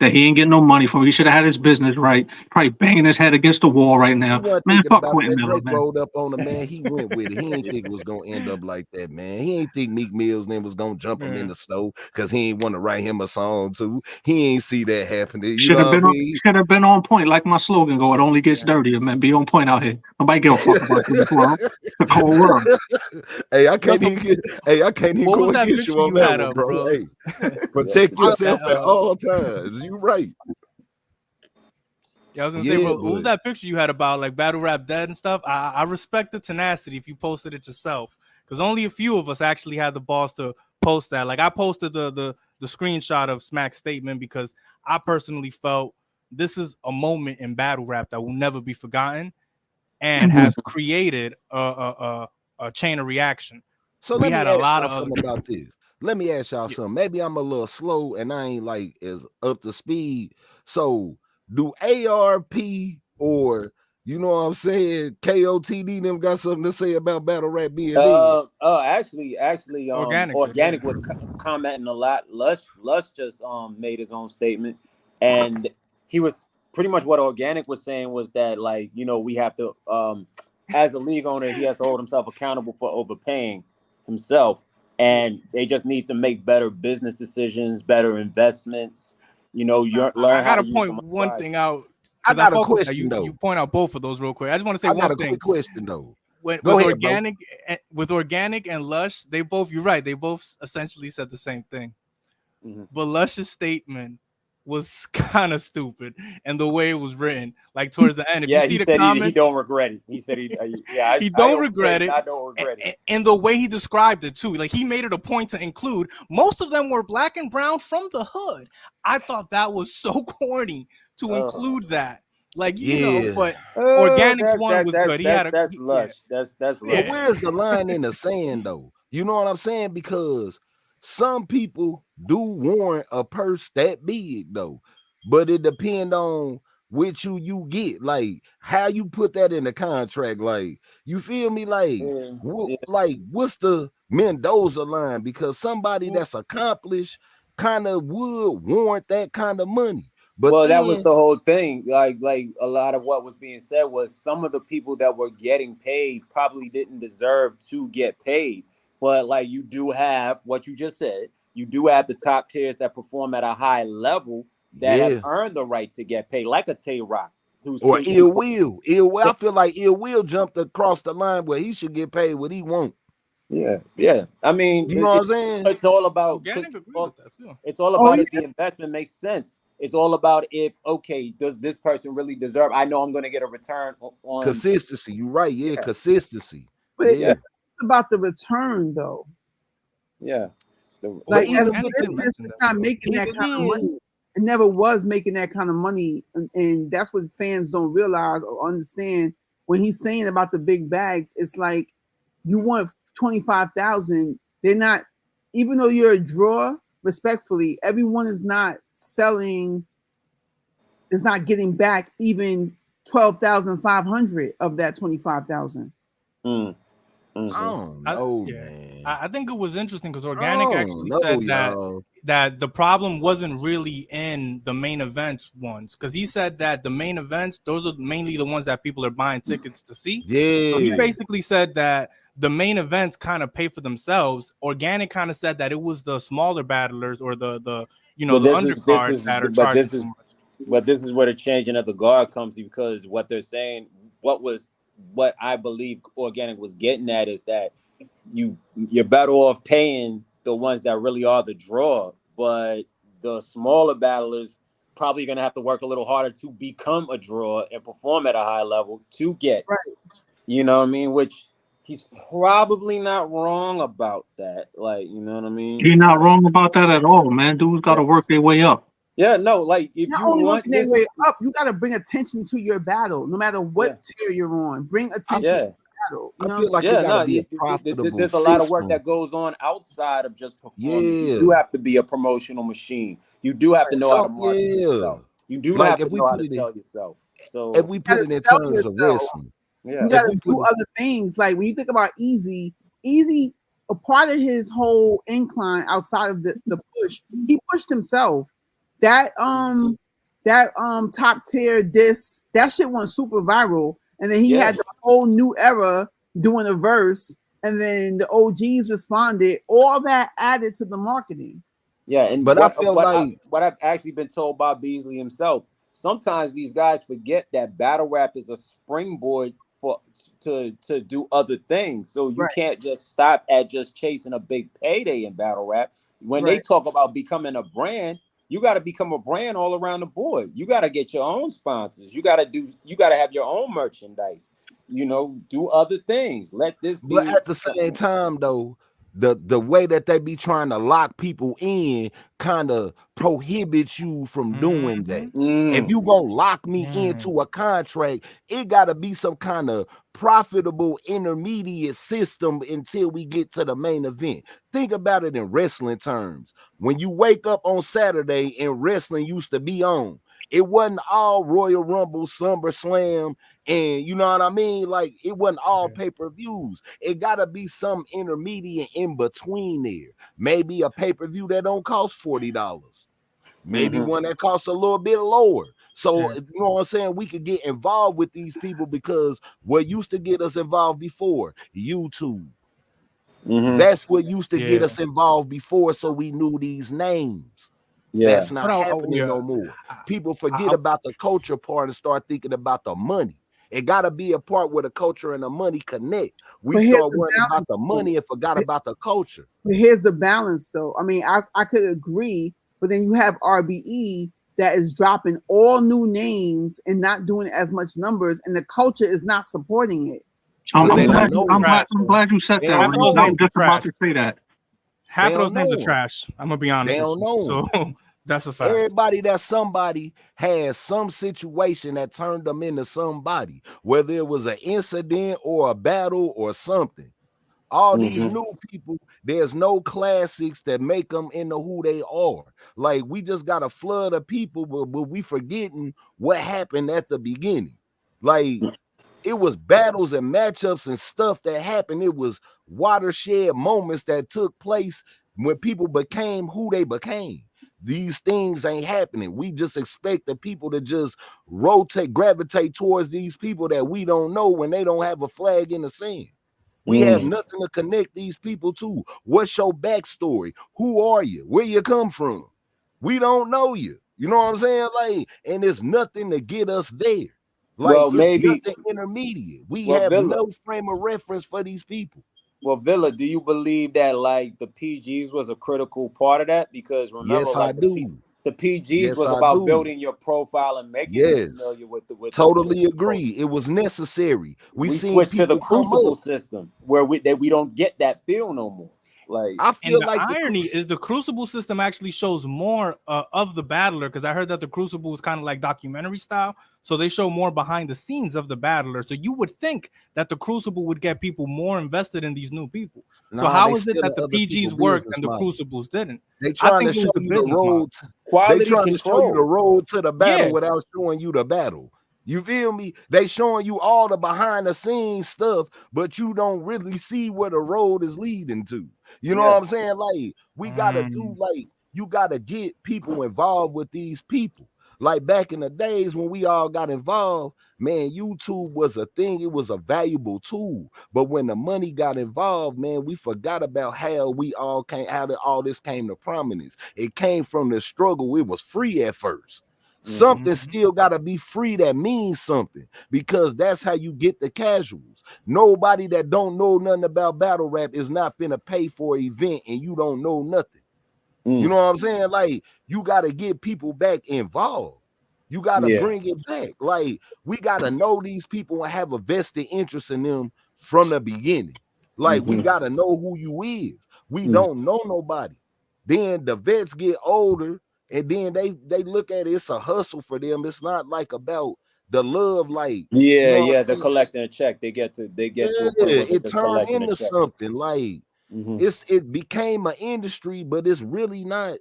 that he ain't getting no money for. He should have had his business right. Probably banging his head against the wall right now. Man, fuck Quentin Miller, man. Rolled up on him, man. He went with it. He ain't think it was gonna end up like that, man. He ain't think Meek Mill's name was gonna jump him in the snow because he ain't want to write him a song too. He ain't see that happening. Should have been on point, like my slogan go. It only gets dirtier, man. Be on point out here. Nobody give a fuck about this world. The cold world. Hey, I can't even go against you on that one, bro. Hey, protect yourself at all times. You right. Yeah, I was gonna say, what was that picture you had about like battle rap dead and stuff? I respect the tenacity if you posted it yourself, because only a few of us actually had the balls to post that. Like I posted the screenshot of Smack's statement because I personally felt this is a moment in battle rap that will never be forgotten and has created a chain of reaction. So we had a lot of something about this. Let me ask y'all something. Maybe I'm a little slow and I ain't like as up to speed. So do ARP or you know what I'm saying, KOTD them got something to say about battle rap being actually Organic was commenting a lot. Lush just made his own statement, and he was pretty much what Organic was saying was that, like, we have to as a league owner, he has to hold himself accountable for overpaying himself, and they just need to make better business decisions, better investments. Learn how to I gotta point one thing out. I got a question though. You point out both of those real quick. I just want to say one thing. Quick question though. With Organic and Lush, they both. You're right. They both essentially said the same thing. Mm-hmm. But Lush's statement was kind of stupid, and the way it was written, like towards the end. If you see the comment, he don't regret it. He said he don't regret it. I don't regret it. And the way he described it too, like he made it a point to include most of them were black and brown from the hood. I thought that was so corny to include that. Like, but Organic's one was good. That's Lush. That's Lush. But where's the line in the sand though? You know what I'm saying? Because some people do warrant a purse that big though, but it depends on which you get. Like, how you put that in the contract? Like, you feel me? Like, like what's the Mendoza line? Because somebody that's accomplished kind of would warrant that kind of money. But well, then, that was the whole thing. Like a lot of what was being said was some of the people that were getting paid probably didn't deserve to get paid. But like you do have what you just said. You do have the top tiers that perform at a high level that have earned the right to get paid, like a Tay Rock, who's or Ill Will. I feel like Ill Will jumped across the line where he should get paid what he wants. Yeah. I mean, you know what I'm saying? It's all about. It's all about if the investment makes sense. It's all about if does this person really deserve? I know I'm going to get a return on consistency. You're right. Yeah, consistency. But it's about the return, though. Yeah. Like as a business, it's not making that kind of money. It never was making that kind of money, and that's what fans don't realize or understand. When he's saying about the big bags, it's like you want 25,000. They're not, even though you're a draw. Respectfully, everyone is not selling. Is not getting back even 12,500 of that 25,000. I think it was interesting because Organic actually said that the problem wasn't really in the main events ones, because he said that the main events, those are mainly the ones that people are buying tickets to see. So he basically said that the main events kind of pay for themselves. Organic kind of said that it was the smaller battlers or the undercards that are charging too much. But this is where the changing of the guard comes, because what they're saying, what I believe Organic was getting at is that you're better off paying the ones that really are the draw, but the smaller battlers probably going to have to work a little harder to become a draw and perform at a high level to get, you know what I mean? Which he's probably not wrong about that. Like, you know what I mean? He's not wrong about that at all, man. Dudes got to work their way up. Yeah, no, like if not you only want working their way up, you got to bring attention to your battle, no matter what tier you're on. Bring attention to your battle. You know? I feel like it got to be a profitable There's a lot of work that goes on outside of just performing. You do have to be a promotional machine. You do have to know how to market yourself. You do have to know how to sell yourself. So if we put it in terms of wrestling, you got to do other things. Like when you think about Easy, a part of his whole incline outside of the push, he pushed himself. That top tier disc, that shit went super viral, and then he had the whole new era doing a verse, and then the OGs responded. All that added to the marketing. Yeah, and but I feel what I've actually been told by Beasley himself. Sometimes these guys forget that battle rap is a springboard to do other things. So you can't just stop at just chasing a big payday in battle rap. When they talk about becoming a brand, you got to become a brand all around the board. You got to get your own sponsors. You got to have your own merchandise. You know, do other things. Let this be. But at the same time, though, the way that they be trying to lock people in kind of prohibits you from doing that. If you gonna lock me into a contract, it gotta be some kind of profitable intermediate system until we get to the main event. Think about it in wrestling terms. When you wake up on Saturday and wrestling used to be on, it wasn't all Royal Rumble, SummerSlam, and you know what I mean? Like, it wasn't all pay-per-views. It got to be some intermediate in between there. Maybe a pay-per-view that don't cost $40. Maybe one that costs a little bit lower. So, you know what I'm saying? We could get involved with these people, because what used to get us involved before, YouTube. That's what used to get us involved before, so we knew these names. That's not happening no more. People forget about the culture part and start thinking about the money. It got to be a part where the culture and the money connect. We start worrying about the money and forgot about the culture. But here's the balance, though. I mean, I could agree, but then you have RBE that is dropping all new names and not doing as much numbers, and the culture is not supporting it. I'm glad you said that. I was just about to say that. Half of those names are trash. I'm gonna be honest. They don't know. So that's a fact. Everybody that somebody has some situation that turned them into somebody, whether it was an incident or a battle or something. All these new people, there's no classics that make them into who they are. Like, we just got a flood of people, but we forgetting what happened at the beginning. Like, it was battles and matchups and stuff that happened. It was watershed moments that took place when people became who they became. These things ain't happening. We just expect the people to just gravitate towards these people that we don't know when they don't have a flag in the sand. We have nothing to connect these people to. What's your backstory? Who are you? Where you come from? We don't know you. You know what I'm saying? Like, and it's nothing to get us there. Like, well, it's maybe nothing intermediate. We have Villa, no frame of reference for these people. Well, Villa, do you believe that like the PGs was a critical part of that? Because remember, Yes, like I do. The PGs Yes, was I about do. building your profile and making you familiar with the totally agree. It was necessary. We seen switched to the people come Crucible up. system where we don't get that feel no more. Like, I feel like the irony is the Crucible system actually shows more of the battler, because I heard that the Crucible is kind of like documentary style, so they show more behind the scenes of the battler. So you would think that the Crucible would get people more invested in these new people. So how is it that the PGs worked and the Crucibles didn't? They trying to show you the road. They trying to show you the road to the battle without showing you the battle. You feel me? They showing you all the behind the scenes stuff, but you don't really see where the road is leading to. You know what I'm saying? Like, we gotta do, like, you gotta get people involved with these people. Like, back in the days when we all got involved, man, YouTube was a thing. It was a valuable tool. But when the money got involved, man, we forgot about how all this came to prominence. It came from the struggle. It was free at first. Something still got to be free that means something, because that's how you get the casuals. Nobody that don't know nothing about battle rap is not finna pay for an event and you don't know nothing. You know what I'm saying? Like, you got to get people back involved. You got to bring it back. Like, we got to know these people and have a vested interest in them from the beginning. Like, we got to know who you is. We don't know nobody. Then the vets get older, and then they look at it, it's a hustle for them. It's not like about the love, like, they're collecting a check. They get to a point where it turned into something like it became an industry, but it's really not.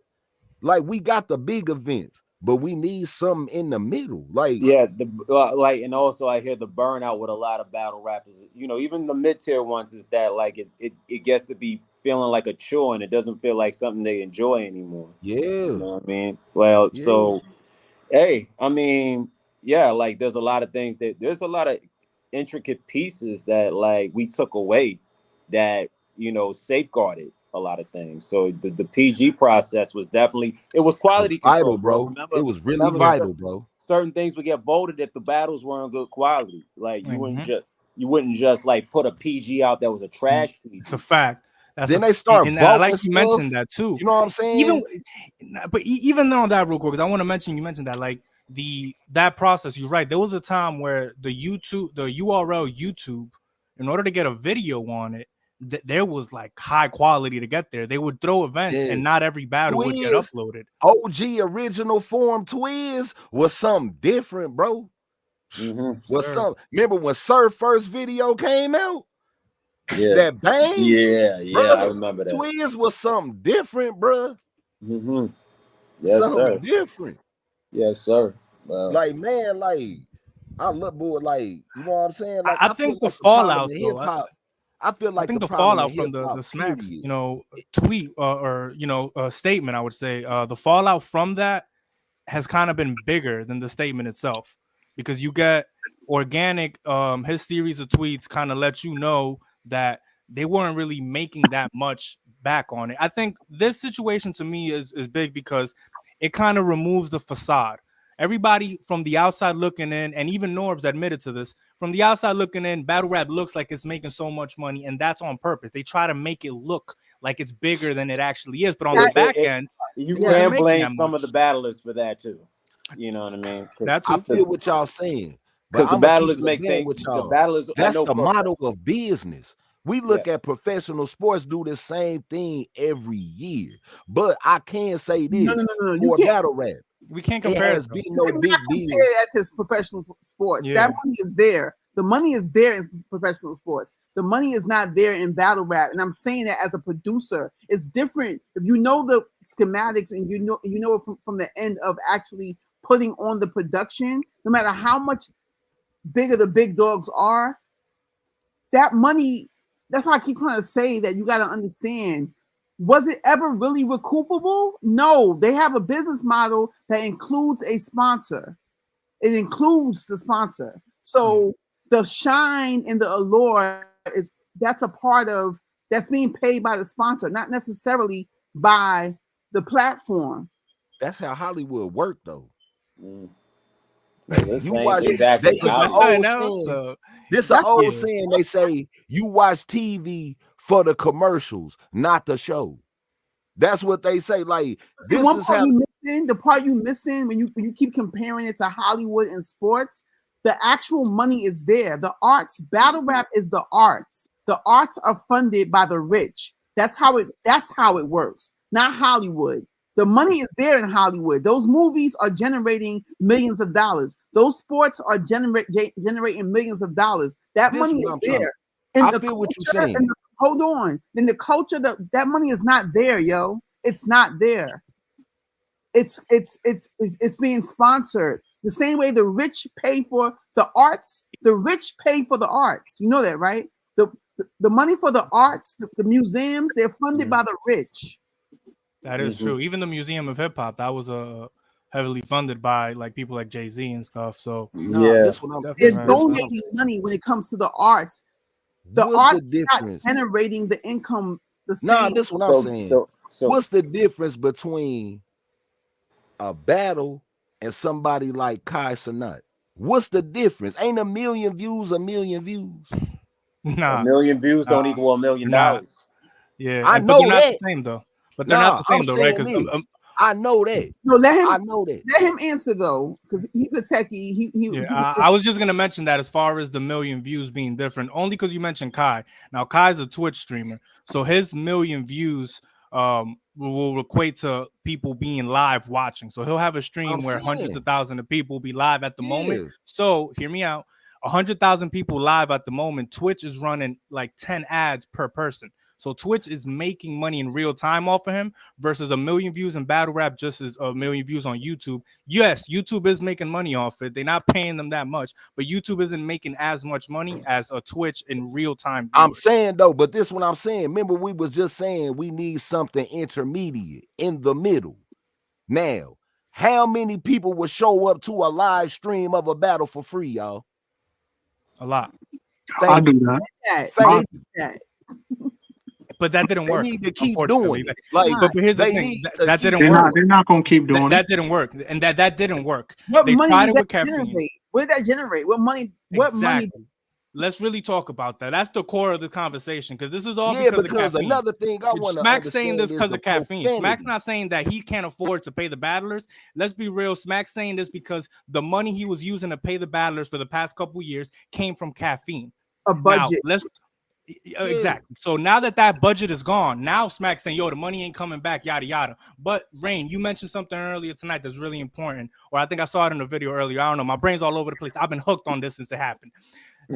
Like, we got the big events, but we need something in the middle. Like, and also I hear the burnout with a lot of battle rappers. You know, even the mid-tier ones is that like it gets to be feeling like a chore, and it doesn't feel like something they enjoy anymore. You know what I mean? Well, so hey, I mean, like there's a lot of things there's a lot of intricate pieces that like we took away that, you know, safeguarded a lot of things. So the PG process was definitely, it was quality control, vital, bro. Remember, it was really vital, bro. Certain things would get voted if the battles weren't good quality. Like you wouldn't just like put a PG out that was a trash PG. It's a fact. Then they start voting. I like you mentioned that too. You know what I'm saying? Even on that real quick, because I want to mention, you mentioned that like that process. You're right. There was a time where the URL YouTube, in order to get a video on it, there was like high quality to get there. They would throw events, and not every battle would get uploaded. OG original form Twiz was something different, bro. Remember when Sir first video came out? That bang, I remember that. Twiz was something different, bro. Yes, something different. Yes, sir. Wow. Like, man, like, I look, boy, like, you know what I'm saying? Like, I think the fallout, though. I feel like I think the fallout from the Smacks, you know, tweet or you know, statement, I would say, the fallout from that has kind of been bigger than the statement itself, because you get organic. His series of tweets kind of let you know that they weren't really making that much back on it. I think this situation to me is big because it kind of removes the facade. Everybody from the outside looking in, and even Norbs admitted to this, from the outside looking in, battle rap looks like it's making so much money, and that's on purpose. They try to make it look like it's bigger than it actually is, but on the back end, you can blame some of the battlers for that too. You know what I mean? I feel what y'all saying, because the battlers make things. The battlers, that's the model of business. We look at professional sports do the same thing every year, but I can say this for battle rap. We can't compare. No big deal. Compare that to professional sports. That money is there. The money is there in professional sports. The money is not there in battle rap. And I'm saying that as a producer, it's different. If you know the schematics and you know it from the end of actually putting on the production, no matter how much bigger the big dogs are, that money, that's why I keep trying to say that you got to understand, was it ever really recoupable? No, they have a business model that includes a sponsor. It includes the sponsor. So the shine and the allure that's a part of, that's being paid by the sponsor, not necessarily by the platform. That's how Hollywood worked, though. You watch exactly. This an old saying. They say you watch TV for the commercials, not the show. That's what they say. Like, see, this is how the part you missing when you keep comparing it to Hollywood and sports. The actual money is there. The arts, battle rap is the arts. The arts are funded by the rich. That's how it works. Not Hollywood. The money is there in Hollywood. Those movies are generating millions of dollars. Those sports are generating millions of dollars. That money is there. I feel what you're saying. Hold on. In the culture, that money is not there, yo. It's not there. It's being sponsored. The same way the rich pay for the arts, the rich pay for the arts. You know that, right? The money for the arts, the museums, they're funded by the rich. That is true. Even the Museum of Hip Hop, that was heavily funded by like people like Jay-Z and stuff. So it's donating money when it comes to the arts. The arts not generating the income the same. No, this is what I'm saying. So what's the difference between a battle and somebody like Kai Cenat? What's the difference? Ain't a million views a million views? Nah, a million views don't equal $1 million. Yeah, I know they're that. not the same though. But they're not the same though, right? Because I know that. No, I know that. Let him answer though, because he's a techie. I was just gonna mention that as far as the million views being different, only because you mentioned Kai. Now Kai's a Twitch streamer, so his million views will equate to people being live watching. So he'll have a stream where hundreds of thousands of people will be live at the moment. So hear me out. 100,000 people live at the moment. Twitch is running like 10 ads per person. So Twitch is making money in real time off of him versus a million views in battle rap just as a million views on YouTube. Yes, YouTube is making money off it. They're not paying them that much, but YouTube isn't making as much money as a Twitch in real time. I'm saying though, but this is what I'm saying. Remember, we was just saying we need something intermediate in the middle. Now, how many people would show up to a live stream of a battle for free, y'all? A lot. I'll do that. But that didn't work. They need to keep doing it. But here's the thing: that didn't work. They're not going to keep doing it. That didn't work, and that didn't work. What they money tried did it that with caffeine. generate? What did that generate? What money? What money? Let's really talk about that. That's the core of the conversation, because this is all because of caffeine. Another thing I want to Smack's saying this because of caffeine. Smack's not saying that he can't afford to pay the battlers. Let's be real. Smack's saying this because the money he was using to pay the battlers for the past couple years came from caffeine. A budget. Now, exactly. So now that budget is gone, now Smack's saying, yo, the money ain't coming back, yada yada. But Rain, you mentioned something earlier tonight that's really important, or I think I saw it in a video earlier. I don't know. My brain's all over the place. I've been hooked on this since it happened.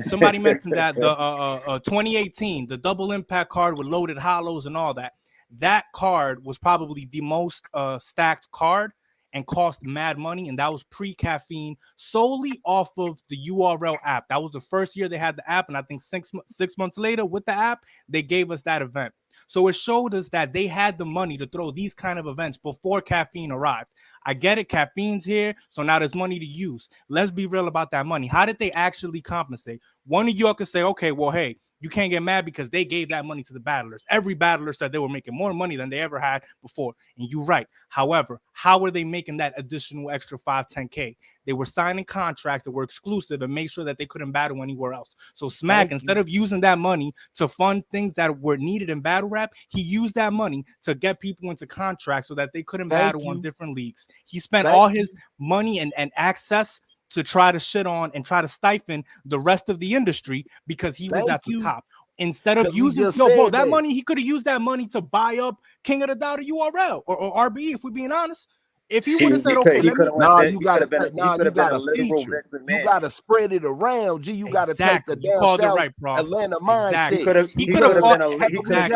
Somebody mentioned that the 2018, the double impact card with loaded hollows and all that. That card was probably the most stacked card and cost mad money, and that was pre-caffeine, solely off of the URL app. That was the first year they had the app, and I think six months later with the app, they gave us that event. So it showed us that they had the money to throw these kind of events before caffeine arrived. I get it, caffeine's here, so now there's money to use. Let's be real about that money. How did they actually compensate? One of you could say, okay, well, hey, you can't get mad because they gave that money to the battlers. Every battler said they were making more money than they ever had before. And you're right. However, how were they making that additional extra 5-10K? They were signing contracts that were exclusive and make sure that they couldn't battle anywhere else. So Smack, instead of using that money to fund things that were needed in battle rap, he used that money to get people into contracts so that they couldn't battle on different leagues. He spent all his money and access to try to shit on and try to stifle the rest of the industry because he was at the top. Instead of using that money, he could have used that money to buy up King of the Dota URL or RBE, if we're being honest. If he would have said, okay, you gotta been a literal feature. Vince McMahon. You gotta spread it around. G, you gotta take the damn called South it right, bro. Atlanta mindset. He could have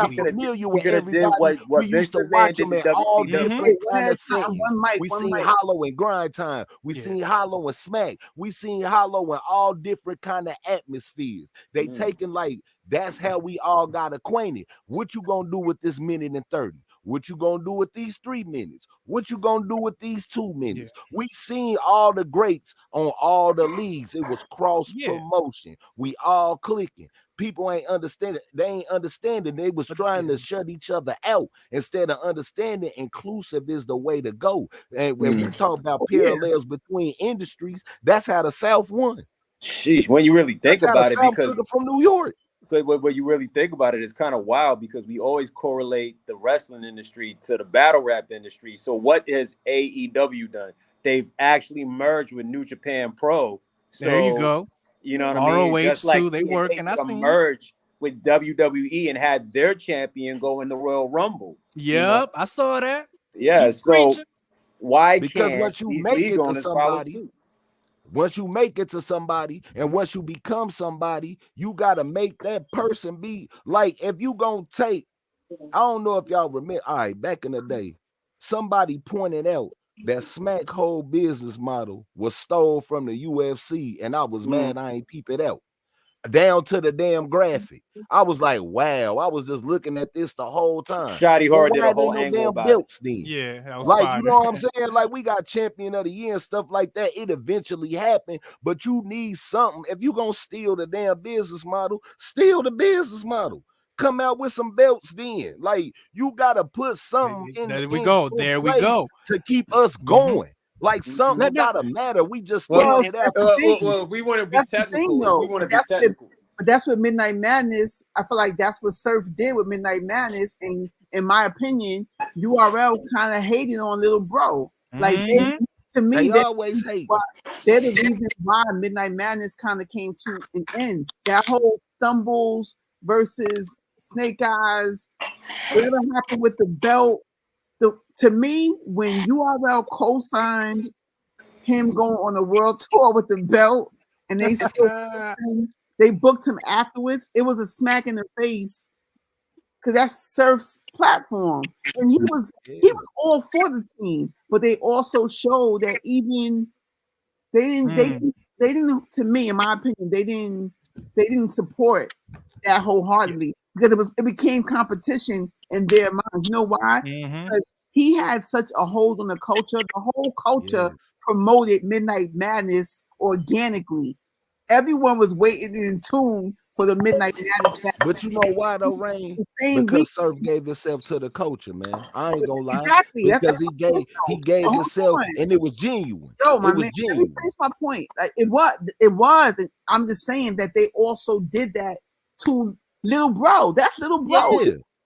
been familiar with everybody. We used to watch him at all different kind of settings. We seen Hollow and Grind Time. We seen Hollow and Smack. We seen Hollow in all different kind of atmospheres. They taking like, that's how we all got acquainted. What you gonna do with this minute and 30? What you gonna do with these 3 minutes? What you gonna do with these 2 minutes? We seen all the greats on all the leagues. It was cross promotion. We all clicking. People ain't understanding. They ain't understanding. They was trying to shut each other out instead of understanding inclusive is the way to go. And when we talk about parallels between industries, that's how the South won. Sheesh, when you really think about it, because took it from New York. But when you really think about it, it's kind of wild because we always correlate the wrestling industry to the battle rap industry. So what has AEW done? They've actually merged with New Japan Pro. So, there you go. You know what I mean? ROH Just like too, they work, and I think merge with WWE and had their champion go in the Royal Rumble. Yep, you know? I saw that. Yeah, so why because can't once you these make league it to owners somebody, once you make it to somebody, and once you become somebody, you got to make that person be like, if you gonna take, I don't know if y'all remember, all right, back in the day, somebody pointed out that Smack whole business model was stole from the UFC, and I was mad I ain't peep it out. Down to the damn graphic. I was like, wow, I was just looking at this the whole time. Shotty Horror did a whole angle about belts then? Yeah, that was like fire. You know what I'm saying? Like, we got champion of the year and stuff like that. It eventually happened, but you need something. If you gonna steal the damn business model, steal the business model. Come out with some belts then. Like, you gotta put something in. There we go. There we go. To keep us going. Like, something gotta matter. We just well, we want to be technical. We want to be technical. But that's what Midnight Madness, I feel like that's what Surf did with Midnight Madness. And in my opinion, URL kind of hated on Little Bro. Like, to me, they always hate. They're the reason why Midnight Madness kind of came to an end. That whole Stumbles versus Snake Eyes, whatever happened with the belt. To me, when URL co-signed him going on a world tour with the belt, and they still they booked him afterwards, it was a smack in the face because that's Surf's platform, and he was all for the team, but they also showed that even they didn't. To me, in my opinion, they didn't support that wholeheartedly because it became competition in their minds. You know why? Because he had such a hold on the culture. The whole culture promoted Midnight Madness organically. Everyone was waiting in tune for the Midnight Madness. But you know why though, Rain? Because Surf gave himself to the culture, man. I ain't gonna lie. Exactly. Because he gave himself, and it was genuine. Yo, my man, let me finish my point. Like, it was, and I'm just saying that they also did that to Little Bro. That's Little Bro.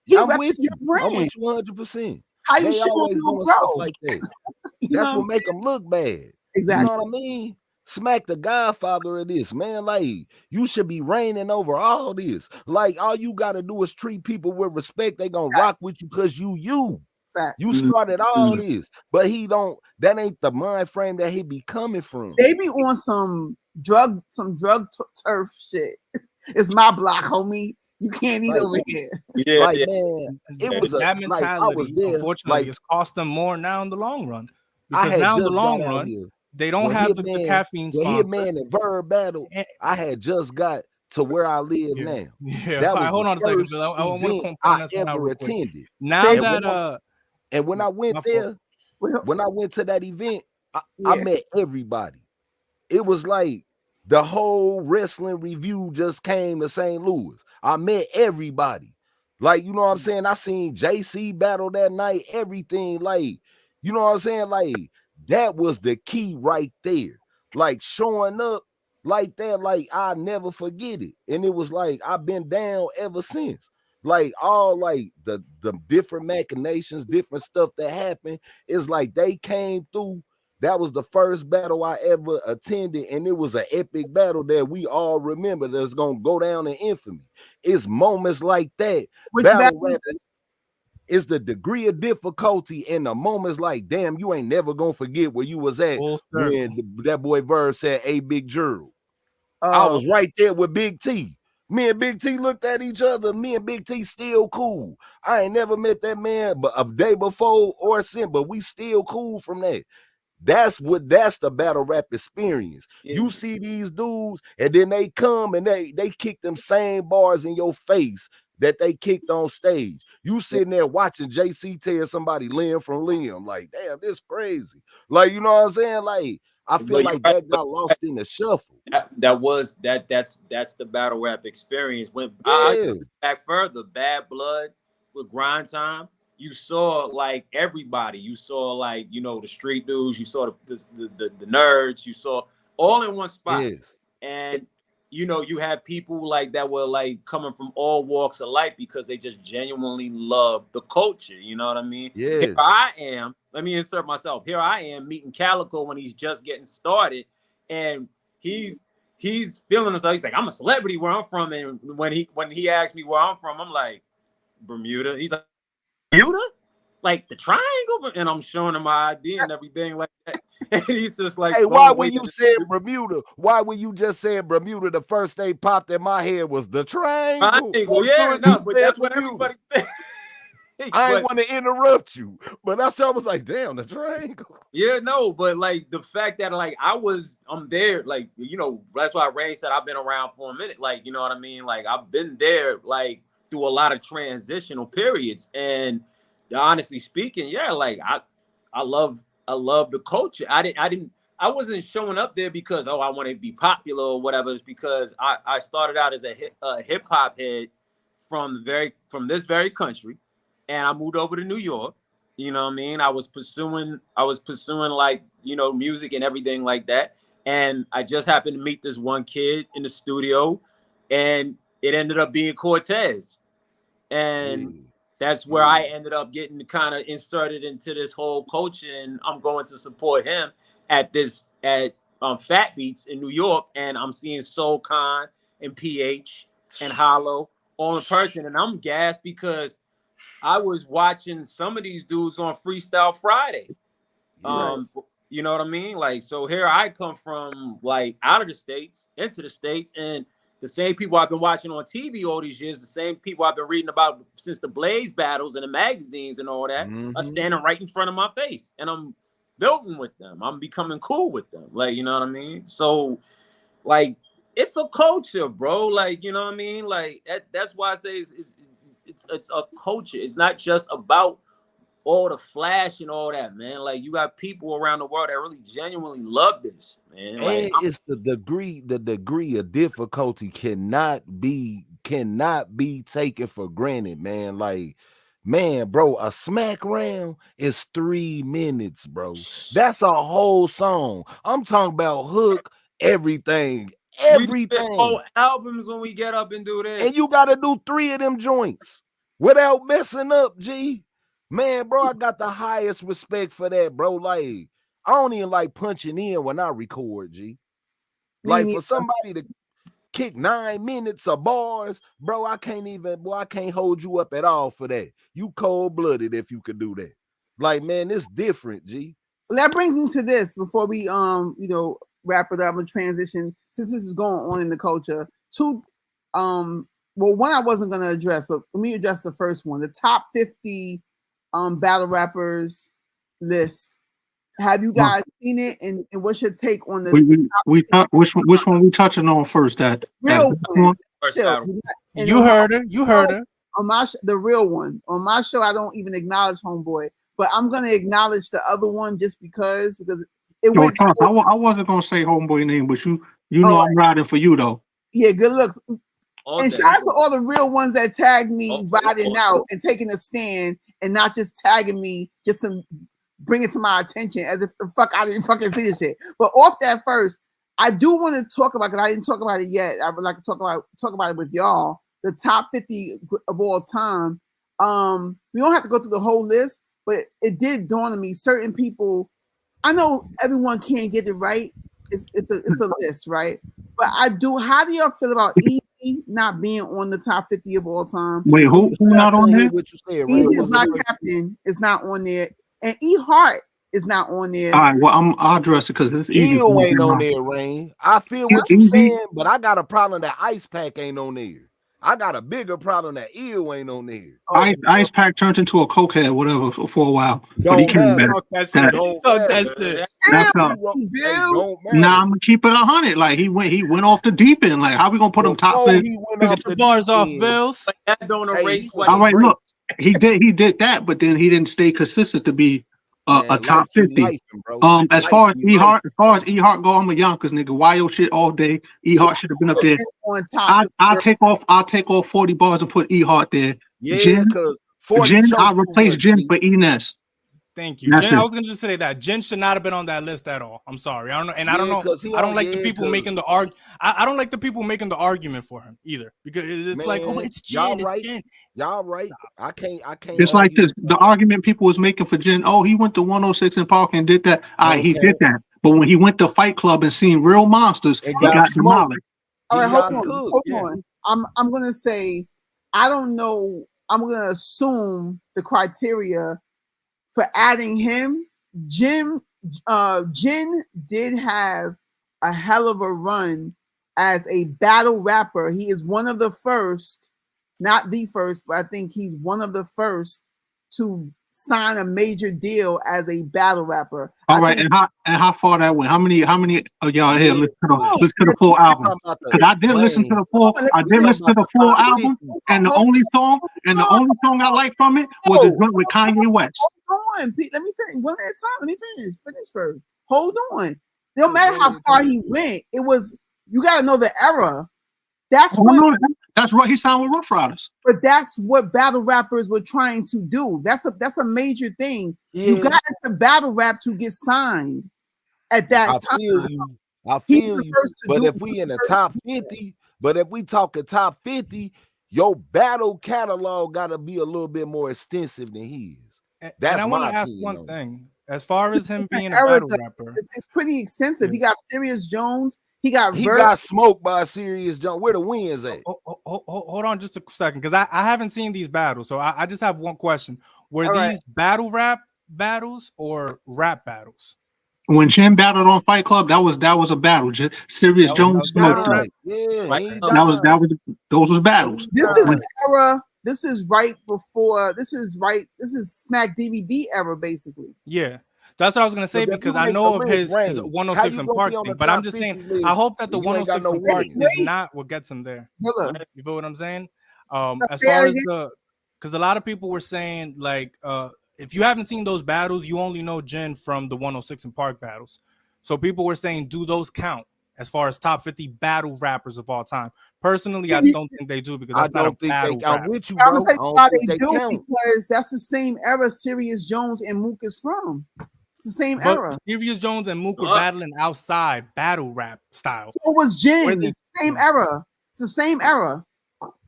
Yeah. I'm with you. I'm with you 100%. How you shit on Little Bro like that? That's what make them look bad. Exactly. You know what I mean? Smack the godfather of this, man. Like, you should be reigning over all this. Like, all you got to do is treat people with respect. They gonna rock with you because you. Fact. You started all this, but he don't. That ain't the mind frame that he be coming from. They be on some drug turf shit. It's my block, homie. You can't eat over here. Yeah, like, man, it was that mentality. Unfortunately, it's cost them more now in the long run. Because now in the long run, they don't have the caffeine sponsor. Here, man, in Verb Battle, I had just got to where I live now. Yeah, that hold on a second, Bill. I want to I ever attended. Now that and when I went there, when I went to that event, I met everybody. It was like the whole wrestling review just came to St. Louis. I met everybody. Like, you know what I'm saying? I seen JC battle that night, everything. Like, you know what I'm saying? Like, that was the key right there. Like, showing up like that, like, I'll never forget it. And it was like, I've been down ever since. Like, all like the different machinations, different stuff that happened, is like they came through. That was the first battle I ever attended, and it was an epic battle that we all remember that's gonna go down in infamy. It's moments like that. Which battle is this? It's the degree of difficulty and the moments like, damn, you ain't never gonna forget where you was at when that boy Verb said, "Hey, Big Gerald." I was right there with Big T. Me and Big T looked at each other. Me and Big T still cool. I ain't never met that man but a day before or since, but we still cool from that. That's the battle rap experience. Yeah. You see these dudes, and then they come and they kick them same bars in your face that they kicked on stage. You sitting there watching JC tell somebody limb from limb, like, damn, this crazy. Like, you know what I'm saying? Like, I feel like that got lost in the shuffle. That's the battle rap experience. When I back further, Bad Blood with Grind Time, you saw like everybody. You saw like, you know, the street dudes. You saw the nerds. You saw all in one spot. Yes. And you know, you had people like that were like coming from all walks of life because they just genuinely love the culture. You know what I mean? Yeah. Here I am. Let me insert myself. Here I am meeting Calico when he's just getting started, and he's feeling himself. He's like, I'm a celebrity where I'm from, and when he asked me where I'm from, I'm like, Bermuda. He's like, Bermuda? Like the triangle? And I'm showing him my ID and everything like that. And he's just like, hey, why when you said Bermuda? Why when you just said Bermuda? The first thing popped in my head was the triangle. Yeah, no, but that's what everybody thinks. I didn't want to interrupt you, but that's how I was like, damn, the triangle. Yeah, no, but like the fact that like I'm there, like, you know, that's why Ray said I've been around for a minute. Like, you know what I mean? Like I've been there like through a lot of transitional periods. And honestly speaking, yeah, like I love the culture. I wasn't showing up there because I want to be popular or whatever. It's because I started out as a hip hop head from this very country. And I moved over to New York. You know what I mean? I was pursuing like, you know, music and everything like that. And I just happened to meet this one kid in the studio, and it ended up being Cortez. And that's where I ended up getting kind of inserted into this whole culture. And I'm going to support him at Fat Beats in New York. And I'm seeing Soul Khan and PH and Hollow all in person. And I'm gassed because I was watching some of these dudes on Freestyle Friday. You know what I mean? Like, so here I come from like out of the States into the States, and the same people I've been watching on TV all these years, the same people I've been reading about since the Blaze battles and the magazines and all that are standing right in front of my face, and I'm building with them. I'm becoming cool with them. Like, you know what I mean? So like, it's a culture, bro. Like, you know what I mean? Like that's why I say it's a culture. It's not just about all the flash and all that, man. Like, you got people around the world that really genuinely love this, man. Like, and it's the degree of difficulty cannot be taken for granted, man. Like, man, bro, a smack round is 3 minutes, bro. That's a whole song. I'm talking about hook, everything. We whole albums when we get up and do this, and you gotta do 3 of them joints without messing up. G, man, bro, I got the highest respect for that, bro. Like, I don't even like punching in when I record. G, like for somebody to kick 9 minutes of bars, bro, I can't hold you up at all for that. You cold-blooded if you could do that. Like, man, it's different. G, well, that brings me to this before we you know, wrap it up and transition, since this is going on in the culture. Well, one I wasn't going to address, but let me address the first one. The top 50 battle rappers list. Have you guys seen it? And what's your take on the which one we touching on first? That real one. You heard her. You heard her. On my the real one. On my show, I don't even acknowledge Homeboy, but I'm going to acknowledge the other one just because it went. I wasn't gonna say Homeboy name, but you know I'm riding for you though. Yeah, good looks. And shout out to all the real ones that tagged me riding out and taking a stand and not just tagging me just to bring it to my attention as if I didn't fucking see this shit. But off that first, I do want to talk about, because I didn't talk about it yet. I would like to talk about it with y'all. The top 50 of all time. We don't have to go through the whole list, but it did dawn on me certain people. I know everyone can't get it right. It's a list, right? But I do. How do y'all feel about Easy not being on the top 50 of all time. Wait, who not on there? What you said, Easy is my captain is not on there, and E Hart is not on there. All right, well, I'll address it because it's easy. Eel ain't on there, Rain. I feel what you're saying, but I got a problem that Ice Pack ain't on there. I got a bigger problem that Eel ain't on there. Ice Pack turned into a cokehead, whatever, for a while. But he came back. Nah, I'm gonna keep it 100. Like he went off the deep end. Like how we gonna put him top? Get your bars off, Bills. All right, look, he did that, but then he didn't stay consistent to be a top 50. As far as E Hart go, I'm a Yonkers nigga. Wild shit all day. E Hart should have been up there. I'll take off 40 bars and put E Hart there. Yeah, Jen, I'll replace Jen for Ines. Thank you, Jen. I was gonna just say that Jen should not have been on that list at all. I'm sorry. I don't know, and I don't know. I don't like the people making the I don't like the people making the argument for him either, because it's like, oh, it's Jen. Y'all Jen. Y'all right. I can't. It's like this. The argument people was making for Jen. Oh, he went to 106 in Park and did that. He did that. But when he went to Fight Club and seen real monsters, he got demolished. All right, hold on. I'm gonna say, I don't know. I'm gonna assume the criteria for adding him. Jen did have a hell of a run as a battle rapper. He is one of the first, not the first, but I think he's one of the first to sign a major deal as a battle rapper. All right, and how far that went? How many of y'all here listen to the full album? Because I did listen to the full. I did listen to the full album, and the only song I like from it was the joint with Kanye West. Hold on, Pete. Let me finish one at a time. Let me finish first. Hold on. No matter how far he went, it was, you got to know the era. That's right. He signed with Rough Riders. But that's what battle rappers were trying to do. That's a major thing. Yeah. You got into battle rap to get signed at that time. I feel you. But if we in the top 50, but if we talking top 50, your battle catalog got to be a little bit more extensive than his. And I want to ask one thing. As far as him being a battle rapper, it's pretty extensive. He got Serious Jones. He got smoked by Serious Jones. Where the wins at? Hold on just a second, because I haven't seen these battles, so I just have one question. Were these battle rap battles or rap battles? When Jim battled on Fight Club, that was a battle. Serious Jones smoked him. Those were battles. This is the era. This is right before. This is Smack DVD era, basically. Yeah. That's what I was gonna say, because I know of his 106 and Park thing, but I'm just saying, I hope that the 106 and Park is not what gets him there. You feel what I'm saying? As far as because a lot of people were saying, like, if you haven't seen those battles, you only know Jen from the 106 and Park battles. So people were saying, do those count as far as top 50 battle rappers of all time? Personally, I don't think they do, because that's not a battle rap. I'm with you, bro. They do, because that's the same era Serious Jones and Mook is from. It's the same era. Serious Jones and Mook were battling outside battle rap style. So was Jen. Same era. It's the same era.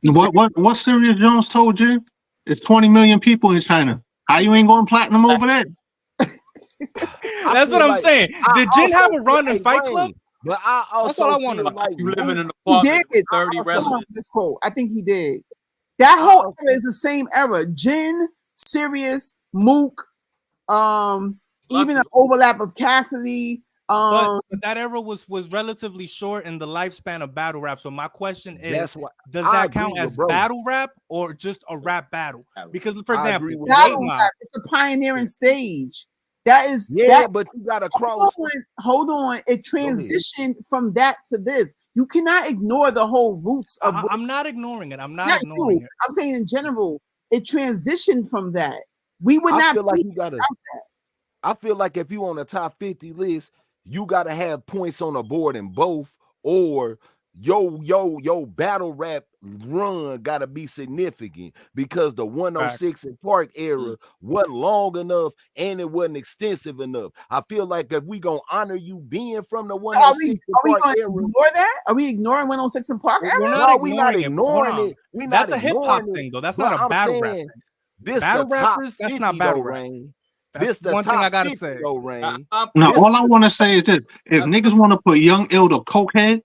What Serious Jones told Jen? It's 20 million people in China. How you ain't going platinum over there? That's what I'm saying. Did Jen have a run in Fight Club? But that's all I want to know. Like you living in the park with 30 residents. I think he did. That whole era is the same era. Jen, Serious, Mook, even an overlap of Cassidy. But that era was relatively short in the lifespan of battle rap. So my question is, does that count as battle rap or just a rap battle? Because, for example, battle rap, it's a pioneering stage. That is but you gotta cross. Hold on. It transitioned from that to this. You cannot ignore the whole roots of. I'm not ignoring it. I'm not ignoring it. I'm saying in general, it transitioned from that. We would not feel like you gotta. I feel like if you on the top 50 list, you gotta have points on the board in both, or yo battle rap run gotta be significant, because the 106 and Park era wasn't long enough and it wasn't extensive enough. I feel like if we gonna honor you being from the 106 and Park era, ignore that? Are we ignoring 106 and Park era? We're not ignoring it. That's a hip hop thing, though. That's not a battle rap thing. Battle rappers, that's not battle rap. That's the one thing I gotta say. Now, all I want to say is this: if niggas want to put Young Ill the Cokehead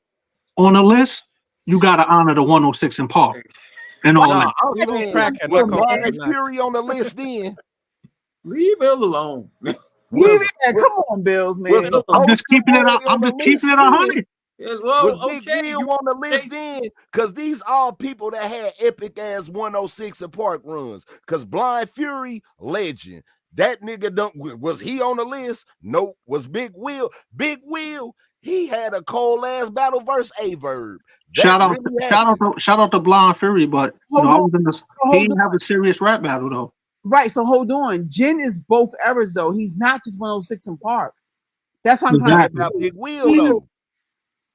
on a list, you gotta honor the 106 in Park and all that. With Blind Fury on the list, then leave Ill alone. Come on, Bills, man. I'm just keeping it up. I'm just keeping it 100. Was Big Will on the list then? Because these are people that had epic ass 106 and Park runs. Because Blind Fury, legend. That nigga was he on the list? Nope. Was Big Will? Big Will, he had a cold ass battle verse A-Verb. Shout out to Blind Fury, but I was in this. He didn't have a serious rap battle though. Right. So hold on. Jin is both eras though. He's not just 106 in Park. That's what I'm trying to Big Will.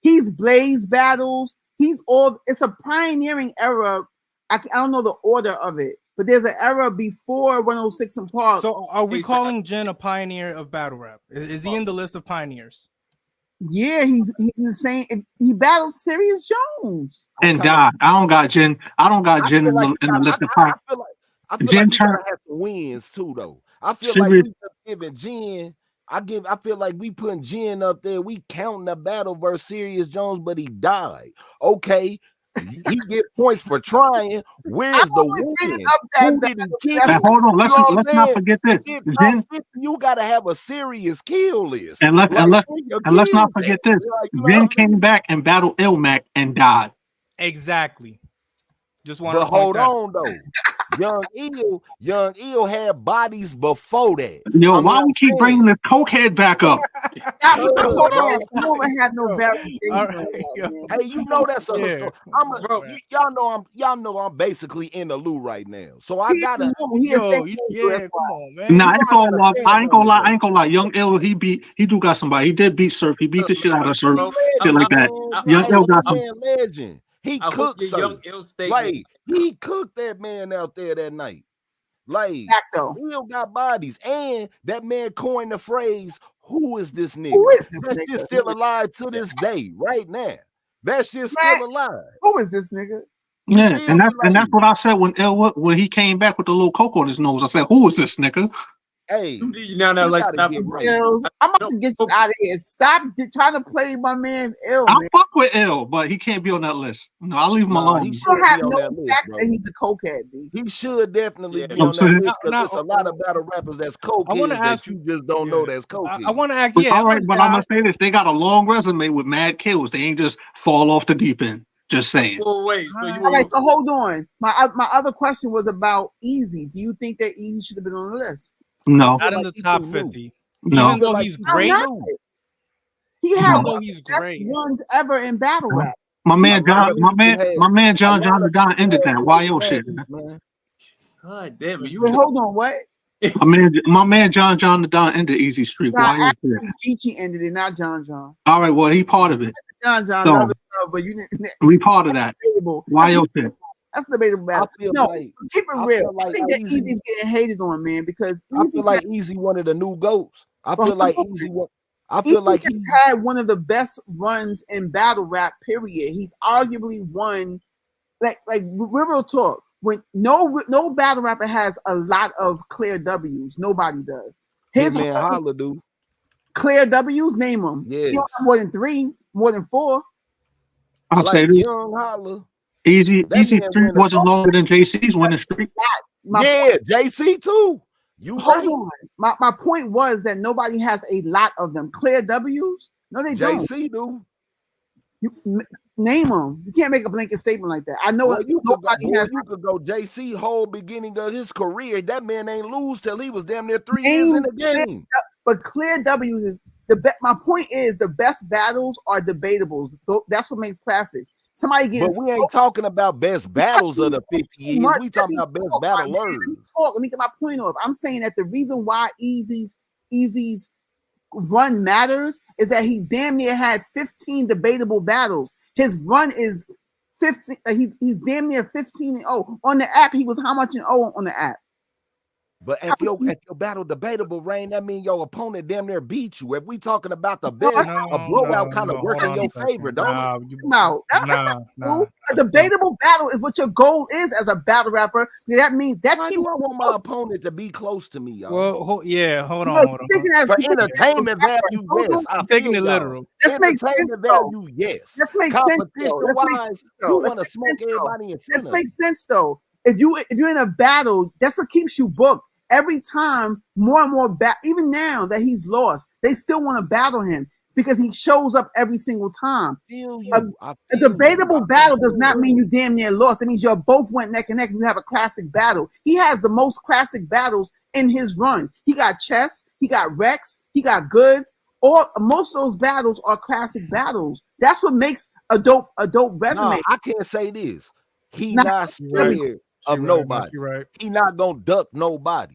He's Blaze battles. He's all. It's a pioneering era. I don't know the order of it, but there's an era before 106 in Park. So are we calling Jin a pioneer of battle rap? Is he in the list of pioneers? Yeah, he's in the same. He battles Serious Jones and died. I don't got Jin in the list of pioneers. I feel like he gotta have some wins too, though. I feel like we giving Jin. I feel like we putting Jin up there. We counting the battle versus Serious Jones, but he died. Okay, he get points for trying. Where's the win? Hold on, let's not forget this. You gotta have a serious kill list. And let's not forget this. Jin came back and battled Ilmac and died. Exactly. Just want to hold on though. Young Eel had bodies before that. Yo, why we keep bringing this cokehead back up? Hold on. Had no Hey, you know that's a story. Y'all know I'm basically in the loo right now. So I gotta come on, man. Nah, it's all love. I ain't gonna lie. Young Ill, he do got somebody. He did beat Surf. He beat the shit out of Surf. Shit like that. Young Ill got some legend. He cooked he cooked that man out there that night. Like, Will got bodies. And that man coined the phrase, who is this nigga? Who is this That nigga? shit's still alive to this day, right now. That shit's still alive. Who is this nigga? Yeah, and that's what I said when he came back with the little coke on his nose. I said, who is this nigga? Hey, now like stop I'm about to get you out of here. Stop trying to play my man Ill. I fuck with Ill, but he can't be on that list. No, I'll leave him alone. He don't have no facts that he's a cokehead. He should definitely be on that list because there's a lot of battle rappers that's cokeheads that you just don't know that's cokeheads. I want to ask you. All right, but I'm gonna say this: they got a long resume with mad kills. They ain't just fall off the deep end. Just saying. Well, wait. All right, so hold on. My other question was about Easy. Do you think that Easy should have been on the list? No, not in the top 50. No. Even though he's great, he had one of the best runs ever in battle rap. My man John the Don ended that. Why your shit, man? God damn it! Wait, hold on, what? My man John the Don ended Easy Street. Why your shit? Getcha ended it, not John. All right, well he part of it. John, so, but you didn't. We part of that. Why your shit? That's debatable battle. No, keep it real. I think that Easy getting hated on, man, because I feel like Easy one of the new goats. I feel like Easy he's had one of the best runs in battle rap. Period. He's arguably won. Like real talk. When no battle rapper has a lot of clear W's. Nobody does. His man Holla do. Clear W's. Name them. Yeah. He don't have more than 3, more than 4. I'll say this. Young Holla. Easy Street wasn't longer than JC's winning streak. JC too. Hold on. My point was that nobody has a lot of them. Clear W's? No, they don't. JC do. You name them. You can't make a blanket statement like that. I know nobody has. You could go JC whole beginning of his career. That man ain't lose till he was damn near 3 years in the game. But clear W's is my point is the best battles are debatables. That's what makes classics. Somebody gets. But we ain't talking about best battles of the 50 years. We talking about best battlers. Let me get my point off. I'm saying that the reason why Easy's run matters is that he damn near had 15 debatable battles. His run is 15. He's damn near 15-0 on the app. He was how much in 0 on the app? But if your battle debatable, Rain, that means your opponent damn near beat you. If we talking about the best, a blowout kind of work in your favor, don't it? A debatable battle is what your goal is as a battle rapper. That means that Why do I want my opponent to be close to me, y'all? Well, hold on. For entertainment value, yes. I'm taking it literal. That makes sense, value, yes. That makes sense, Competition-wise, you want to smoke everybody in front of. That makes sense, though. If you're in a battle, that's what keeps you booked. Every time, more and more, even now that he's lost, they still want to battle him because he shows up every single time. A debatable battle does not mean you damn near lost. It means you both went neck and neck and you have a classic battle. He has the most classic battles in his run. He got Chess, he got Rex, he got Goods. Most of those battles are classic battles. That's what makes a dope resume. No, I can't say this. He not scared of nobody. He not gonna duck nobody.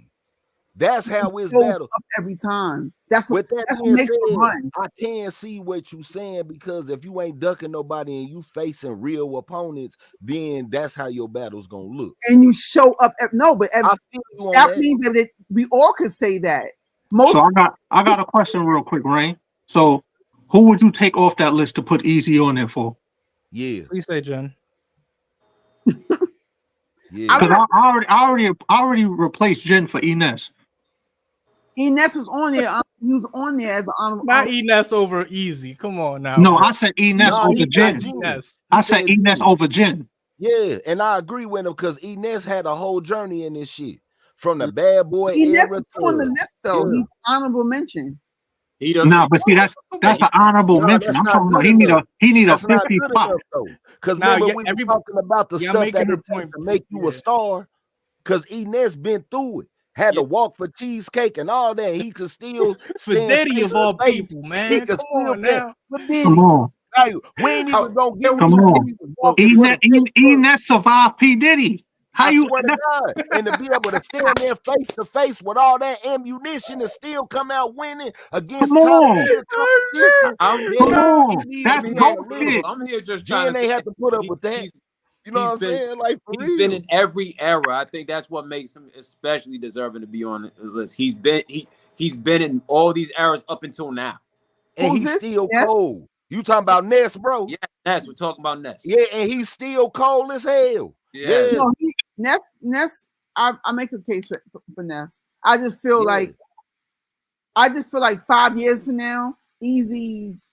That's how his battle every time. That's what makes him run. I can't see what you saying because if you ain't ducking nobody and you facing real opponents, then that's how your battle's gonna look. And you show up. That means that we all could say that. So I got a question real quick, Rain. So who would you take off that list to put Easy on there for? Yeah. Please say Jen. Yeah. Because I already replaced Jen for Ines. Ines was on there. He was on there as an honorable. Not Ines over Easy. Come on now. No, I said Ines over Jen. I said Ines over Jen. Yeah, and I agree with him because Ines had a whole journey in this shit. From the bad boy. Ines is on the list though. Yeah. He's honorable mention. He doesn't. No, but see, that's an honorable mention. I'm talking about he need a 50 spot. Because remember we were talking about the stuff that it takes to make you a star. Because Ines been through it. Had to walk for cheesecake and all that. He could still for Diddy of all people, man. Come on now. Come on. Hey, we ain't even gonna give come on. Ines survived P. Diddy. I swear to God, and to be able to stand there face to face with all that ammunition and still come out winning against competition. Come on. That's bullshit. I'm here just trying to. They have to put up with that. You know what I'm saying? Like he's been in every era. I think that's what makes him especially deserving to be on the list. He's been in all these eras up until now, and he's still cold. You talking about Ness, bro? Yeah, Ness. We're talking about Ness. Yeah, and he's still cold as hell. Yeah. No, Ness. I make a case for Ness. I just feel like 5 years from now, Easy's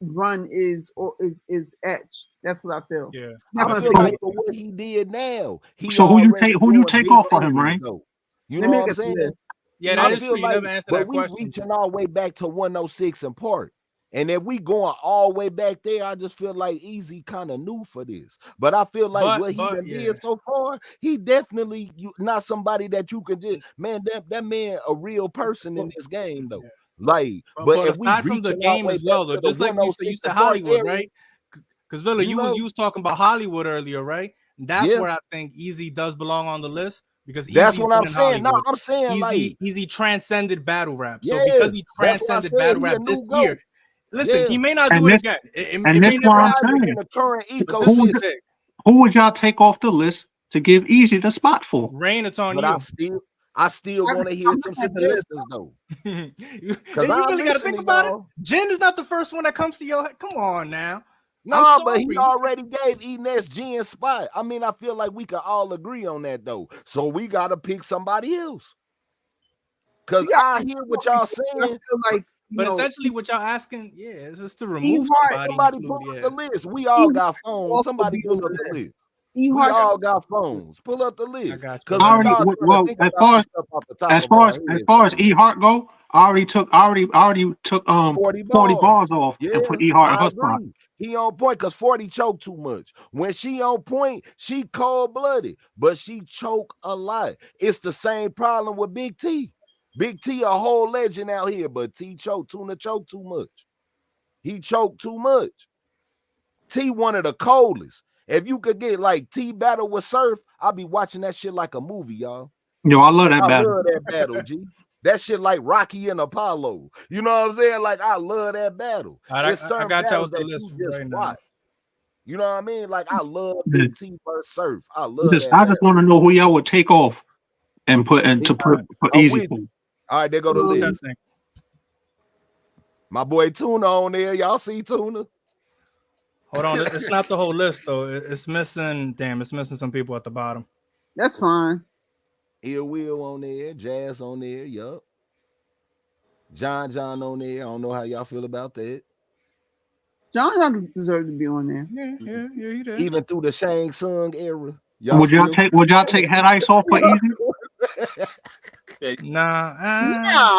run is etched. That's what I feel. Yeah. I feel like for what he did now. So who you take off for him, right? You know what I'm saying? Yeah, that is true. You never answered that question. We reaching all the way back to 106 in part. And if we going all the way back there, I just feel like Easy kind of new for this. But I feel like what he did so far, he definitely not somebody that you could just that man a real person in this game though. Yeah. Like, but if aside from the game as well, though, just like you said Hollywood, right? Because Villa, you was talking about Hollywood earlier, right? That's where I think Easy does belong on the list. Because that's what I'm saying. No, I'm saying Easy transcended battle rap. So because he transcended battle rap this year. Listen, he may not do it again. And that's why I'm saying. The current who would y'all take off the list to give Easy the spot for? Rain, it's on you. I still want to hear some suggestions though. You really got to think about it. Jen is not the first one that comes to your head. Come on now. No, but he already gave Ines Jen's spot. I mean, I feel like we can all agree on that though. So we got to pick somebody else. Because I hear what y'all saying. But essentially, what y'all asking, is just to remove somebody pull up the list. We all got phones. Somebody pull up the list. We all got phones. Pull up the list. I got you. As far as E Hart go, I already took 40 bars off and put E Hart in her spot. He on point because 40 choke too much. When she on point, she cold-blooded, but she choke a lot. It's the same problem with Big T. Big T a whole legend out here, but T Tuna choke too much. He choked too much. T one of the coldest. If you could get like T battle with Surf, I'll be watching that shit like a movie, y'all. Yo, I love that battle. I love that battle, G. That shit like Rocky and Apollo. You know what I'm saying? Like I love that battle. I got y'all the list right now. You know what I mean? Like I love Big T versus Surf. I love I just want to know who y'all would take off and put easy. All right, there go the list. My boy Tuna on there. Y'all see Tuna? Hold on, it's not the whole list though. It's missing. Damn, it's missing some people at the bottom. That's fine. Ill Will on there, Jazz on there. Yup. John on there. I don't know how y'all feel about that. John doesn't deserve to be on there. Yeah, he did. Even through the Shang Tsung era. Would y'all take Head Ice off for easy? Nah,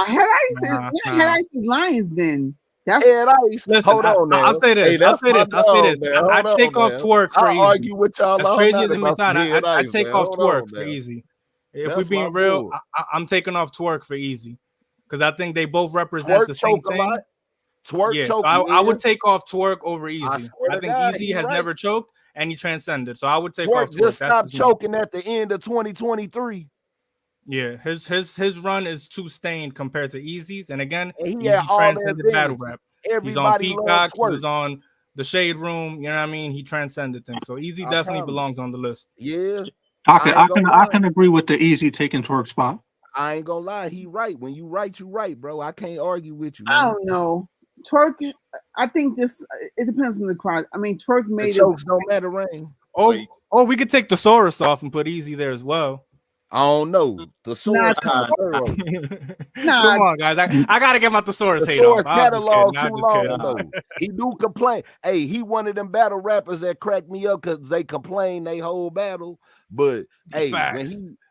Head Ice is Lions then. That's Head Ice. Listen, hold on now. I'll say this. I'll say this. I take off Twerk for easy. I argue with y'all. As crazy as it may sound, I take off Twerk for easy. If we're being real, I'm taking off Twerk for easy because I think they both represent the same thing. Twerk choke. I would take off Twerk over easy. I think easy has never choked and he transcended. So I would take off Twerk. Just stopped choking at the end of 2023. Yeah, his run is too stained compared to Easy's, and again, he transcended battle rap. He's on Everybody Peacock. He was on the Shade Room. You know what I mean? He transcended things. So Easy definitely belongs on the list. Yeah, I can agree with the Easy taking Twerk spot. I ain't gonna lie, he right. When you right, you right, bro. I can't argue with you, man. I don't know. Twerk, I think it depends on the crowd. I mean, Twerk made the jokes don't matter, Rain. Oh, we could take the Saurus off and put Easy there as well. I don't know. Thesaurus Come on, guys. I gotta get my Thesaurus hate off. Catalog too long, though. He do complain. Hey, he one of them battle rappers that crack me up because they complain they whole battle. But hey,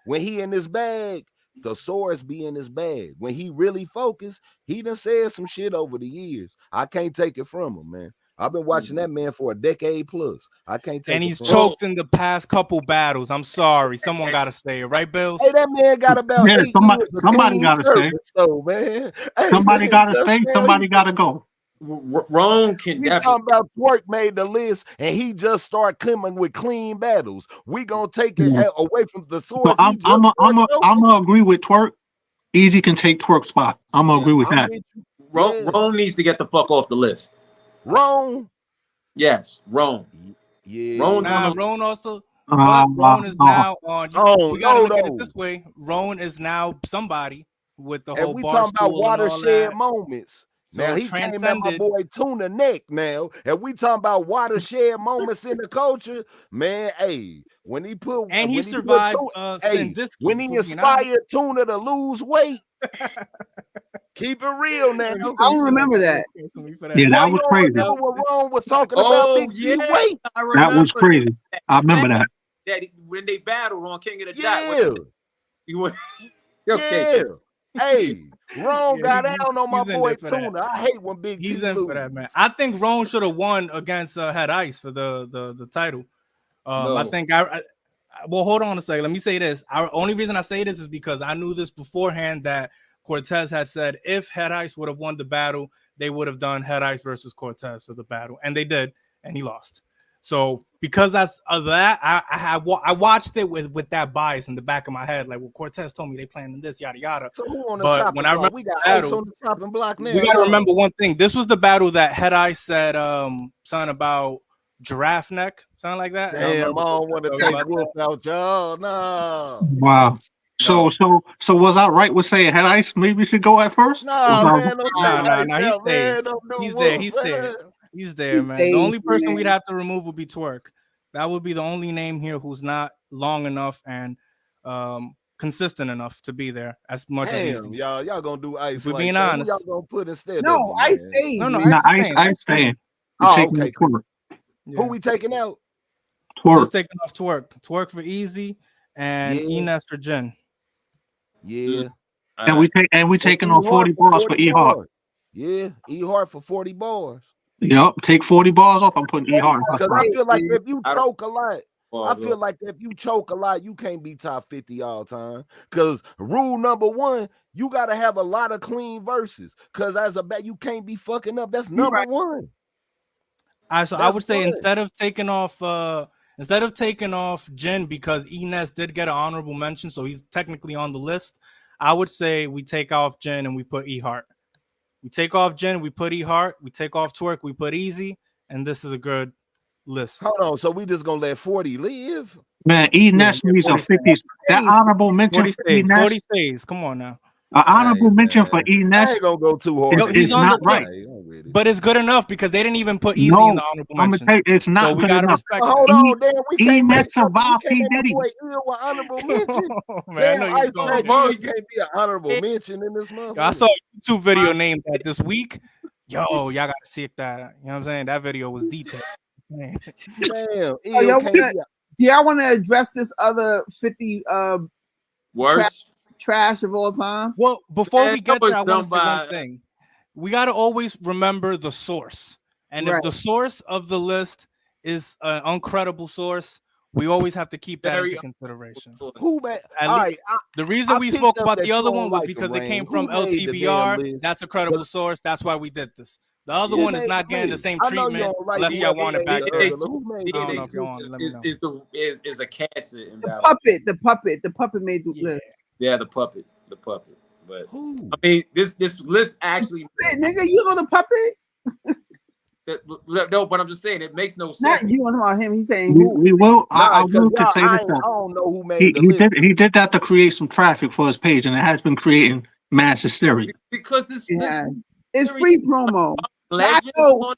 when he in his bag, Thesaurus be in his bag. When he really focused, he done said some shit over the years. I can't take it from him, man. I've been watching that man for a decade plus. I can't take it. And he's choked in the past couple battles. I'm sorry. Someone got to stay, right, Bills? Hey, that man got about 8 somebody got to stay. So, man. Hey, somebody got to stay. Somebody got to go. Rome can definitely. Talking about Twerk made the list and he just started coming with clean battles. We gonna take it away from the source. So I'm gonna agree with Twerk. Easy can take Twerk spot. I'm gonna agree with that. Rome needs to get the fuck off the list. Rome? Yes, Rome. Yeah. Rome also. Rome is now on. We gotta look at it this way. Rome is now somebody with the whole. We talking about watershed moments. So now he came at my boy Tuna neck now, and we talking about watershed moments in the culture, man. Hey, when he put and he survived. When he inspired Tuna to lose weight. Keep it real now. I don't remember that. Yeah, that was crazy. What Ron was talking about big weight. That was crazy. I remember that. When they battled on King of the Dot. Yeah. Hey, Ron got down on my boy Tuna. I hate when Big He's in for that, man. I think Ron should have won against Head Ice for the title. I think well, hold on a second. Let me say this. Our only reason I say this is because I knew this beforehand that Cortez had said if Head Ice would have won the battle, they would have done Head Ice versus Cortez for the battle, and they did, and he lost. So because of that, I watched it with that bias in the back of my head, like, well, Cortez told me they planning this, yada yada. So who on the but when I remember we got battle, ice on the chopping block now. We got to remember one thing. This was the battle that Head Ice said something about giraffe neck, something like that. Damn, I don't want to take Wolf out, y'all. No. Wow. So was I right with saying Head Ice maybe should go at first? No, he's there. He's there, man. The only person we'd have to remove would be Twerk. That would be the only name here who's not long enough and consistent enough to be there as much as Easy. Y'all gonna do Ice. We're being honest. Y'all gonna put instead? No, Ice stays. No, Ice staying. Okay. Who we taking out? Twerk. Just taking off Twerk. Twerk for Easy and Ines for Jen. Yeah. And we taking on 40 bars for E Hart. Yeah, E Hart for 40 bars. Yep, take 40 bars off. I'm putting E Hart. Because I feel like if you choke a lot, you can't be top 50 all time. Because rule number 1, you gotta have a lot of clean verses. Because as a bat, you can't be fucking up. That's number 1. So I would say instead of taking off Jen, because Ines did get an honorable mention, so he's technically on the list. I would say we take off Jen and we put E Hart. We take off Jen, we put E Hart. We take off Twerk, we put Easy, and this is a good list. Hold on, so we just gonna let 40 live? Man, E Ness needs a 50s. That honorable mention 40 for E stays. Ness. 40 stays. Come on now. An honorable mention for E I Ness ain't gonna go too hard. is not right. But it's good enough because they didn't even put Easy in No, the honorable I'm gonna mentions. tell you, it's So not we good gotta enough. respect Hold that. on, damn. We E can't make Ness survived P. my Diddy. boy Ill with honorable mention. Man, I know Damn, you're going. bro, you can't be an honorable mention in this Yo, I motherfucker. saw a YouTube video named that this week. Yo, y'all gotta see that. You know what I'm saying? That video was detailed. Man. Damn, So Ill can't be a do y'all want to address this other 50 Worse. trash of all time? Well, before we get that there, I was want to say done one by- thing. We got to always remember the source. And if the source of the list is an uncredible source, we always have to keep that into consideration. Who made? The reason we spoke about the other one was because it it came from LTBR. That's a credible source. That's why we did this. The other one is not getting the same treatment unless y'all want it back there. I don't know if y'all want it. Let me know. Is a cancer in the puppet. The puppet made the list. Yeah, the puppet. But I mean, this list actually. Nigga, you know the puppet? No, but I'm just saying it makes no sense. Not you about him. He's saying we will. I will to say this. I don't know who made the list. He did that to create some traffic for his page, and it has been creating mass hysteria. Because this it's free promo. Legend,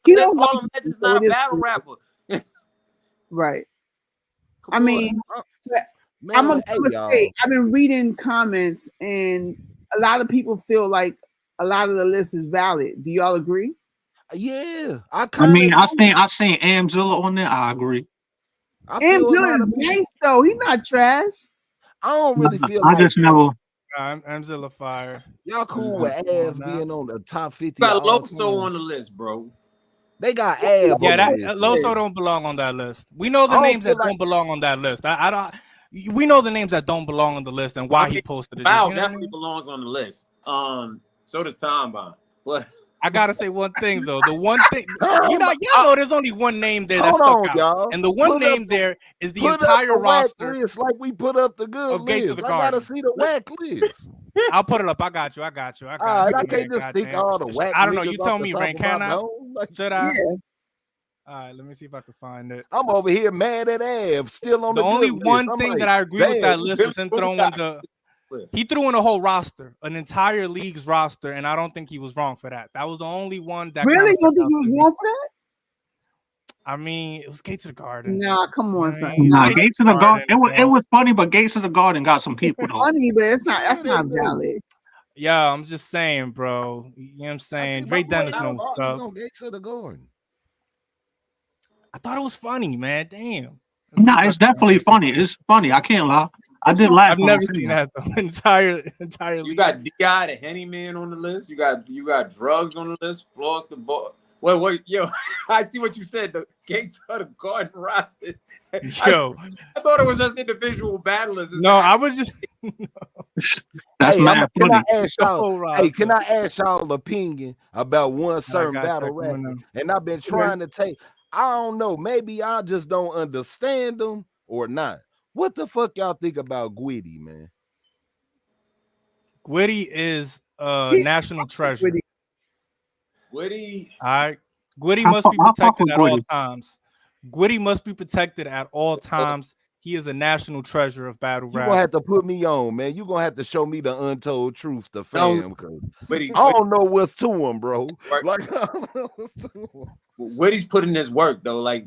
he don't like Legend's not a battle rapper. Right. I mean, I'm gonna say I've been reading comments, and a lot of people feel like a lot of the list is valid. Do y'all agree? Yeah, I seen Amzilla on there. I agree. Amzilla is nice though. He's not trash. I don't really feel. I just never. Amzilla fire. Y'all cool with Av being on the top 50? You got Loso on the list, bro. They got Av. Yeah, Loso don't belong on that list. We know the names that don't belong on that list. I don't. We know the names that don't belong on the list and why he posted it. Wow, definitely belongs on the list. So does Time Bomb. What? I gotta say one thing though. The one thing y'all know there's only one name there that stuck out, y'all. And the one name there is the entire roster. List like we put up the good list. I gotta see the whack list. I'll put it up. I got you. I can't just think all the whack. I don't know. You tell me, Rain. Can I? Should I? Yeah. All right, let me see if I can find it. I'm over here mad at Av, still on the only one thing that I agree with that list was him throwing he threw in a whole roster, an entire league's roster, and I don't think he was wrong for that. That was the only one that really. You think he was wrong for that? I mean, it was Gates of the Garden. Nah, come on, son. Nah, Gates of the Garden. It was funny, but Gates of the Garden got some people. It's funny, but it's not. That's not valid. Yeah, I'm just saying, bro. You know what I'm saying? Dre Dennis knows what's up. Gates of the Garden. I thought it was funny, man. Damn. Nah, it's definitely funny. It's funny. I can't lie. I did laugh. I've never seen that though. Entire. You got D.I. the Henny Man on the list. You got Drugs on the list. Floss the ball. Wait, yo, I see what you said. The Gates of the Garden roster. Yo, I thought it was just individual battlers. No, I was just. That's not can I ask y'all? Hey, can I ask y'all opinion about one certain battle rapper? And I've been trying to take. I don't know. Maybe I just don't understand them or not. What the fuck y'all think about Gwitty, man? Gwitty is a national treasure. Gwitty. All right. Gwitty must be protected at all times. Gwitty must be protected at all times. He is a national treasure of battle rap. You're gonna have to put me on, man. You're gonna have to show me the untold truth to fam, because I don't know what's to him, bro. Like, I don't know what's to him. Witty's put in his work though, like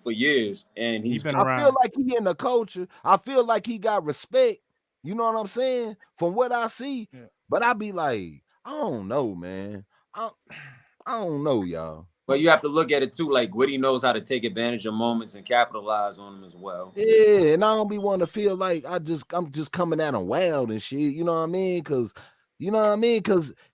for years, and he's been around. I feel like he in the culture. I feel like he got respect. You know what I'm saying? From what I see, but I be like, I don't know, man. I don't know, y'all. But you have to look at it too. Like Gwitty knows how to take advantage of moments and capitalize on them as well. Yeah, and I don't be wanting to feel like I'm just coming at him wild and shit. You know what I mean? Because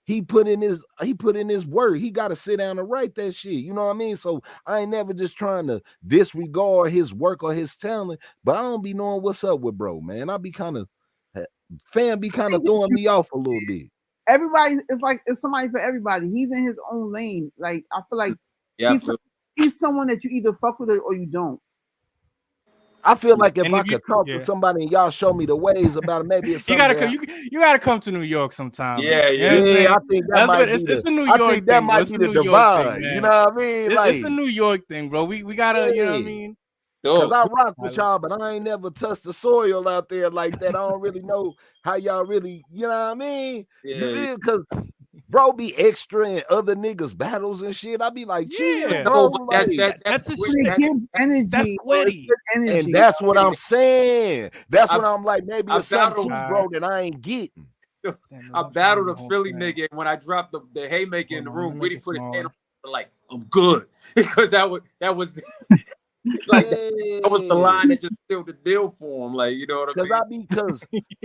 he put in his work. He got to sit down and write that shit. You know what I mean? So I ain't never just trying to disregard his work or his talent. But I don't be knowing what's up with bro, man. I be kind of throwing me off a little bit. Everybody, it's somebody for everybody. He's in his own lane. Like I feel like he's someone that you either fuck with or you don't. I feel like if I could talk to somebody and y'all show me the ways about it, maybe it's something. You gotta come to New York sometime. Yeah. I think it's a New York thing. That might be the divide. You know what I mean? It's a New York thing, bro. We gotta, you know what I mean? Cause I rock with y'all, but I ain't never touched the soil out there like that. I don't really know how y'all really, you know what I mean? Yeah. Cause bro be extra in other niggas battles and shit. I be like, chill, bro. No, but that's it gives energy. That's it's good energy. And that's what I'm saying. That's what I'm like. Maybe I it's something battled- too, bro, that I ain't getting. I battled a Philly nigga, and when I dropped the haymaker in the room, Witty put his hand on me, like, I'm good. Because that was like that was the line that just sealed the deal for him. Like, you know what I mean?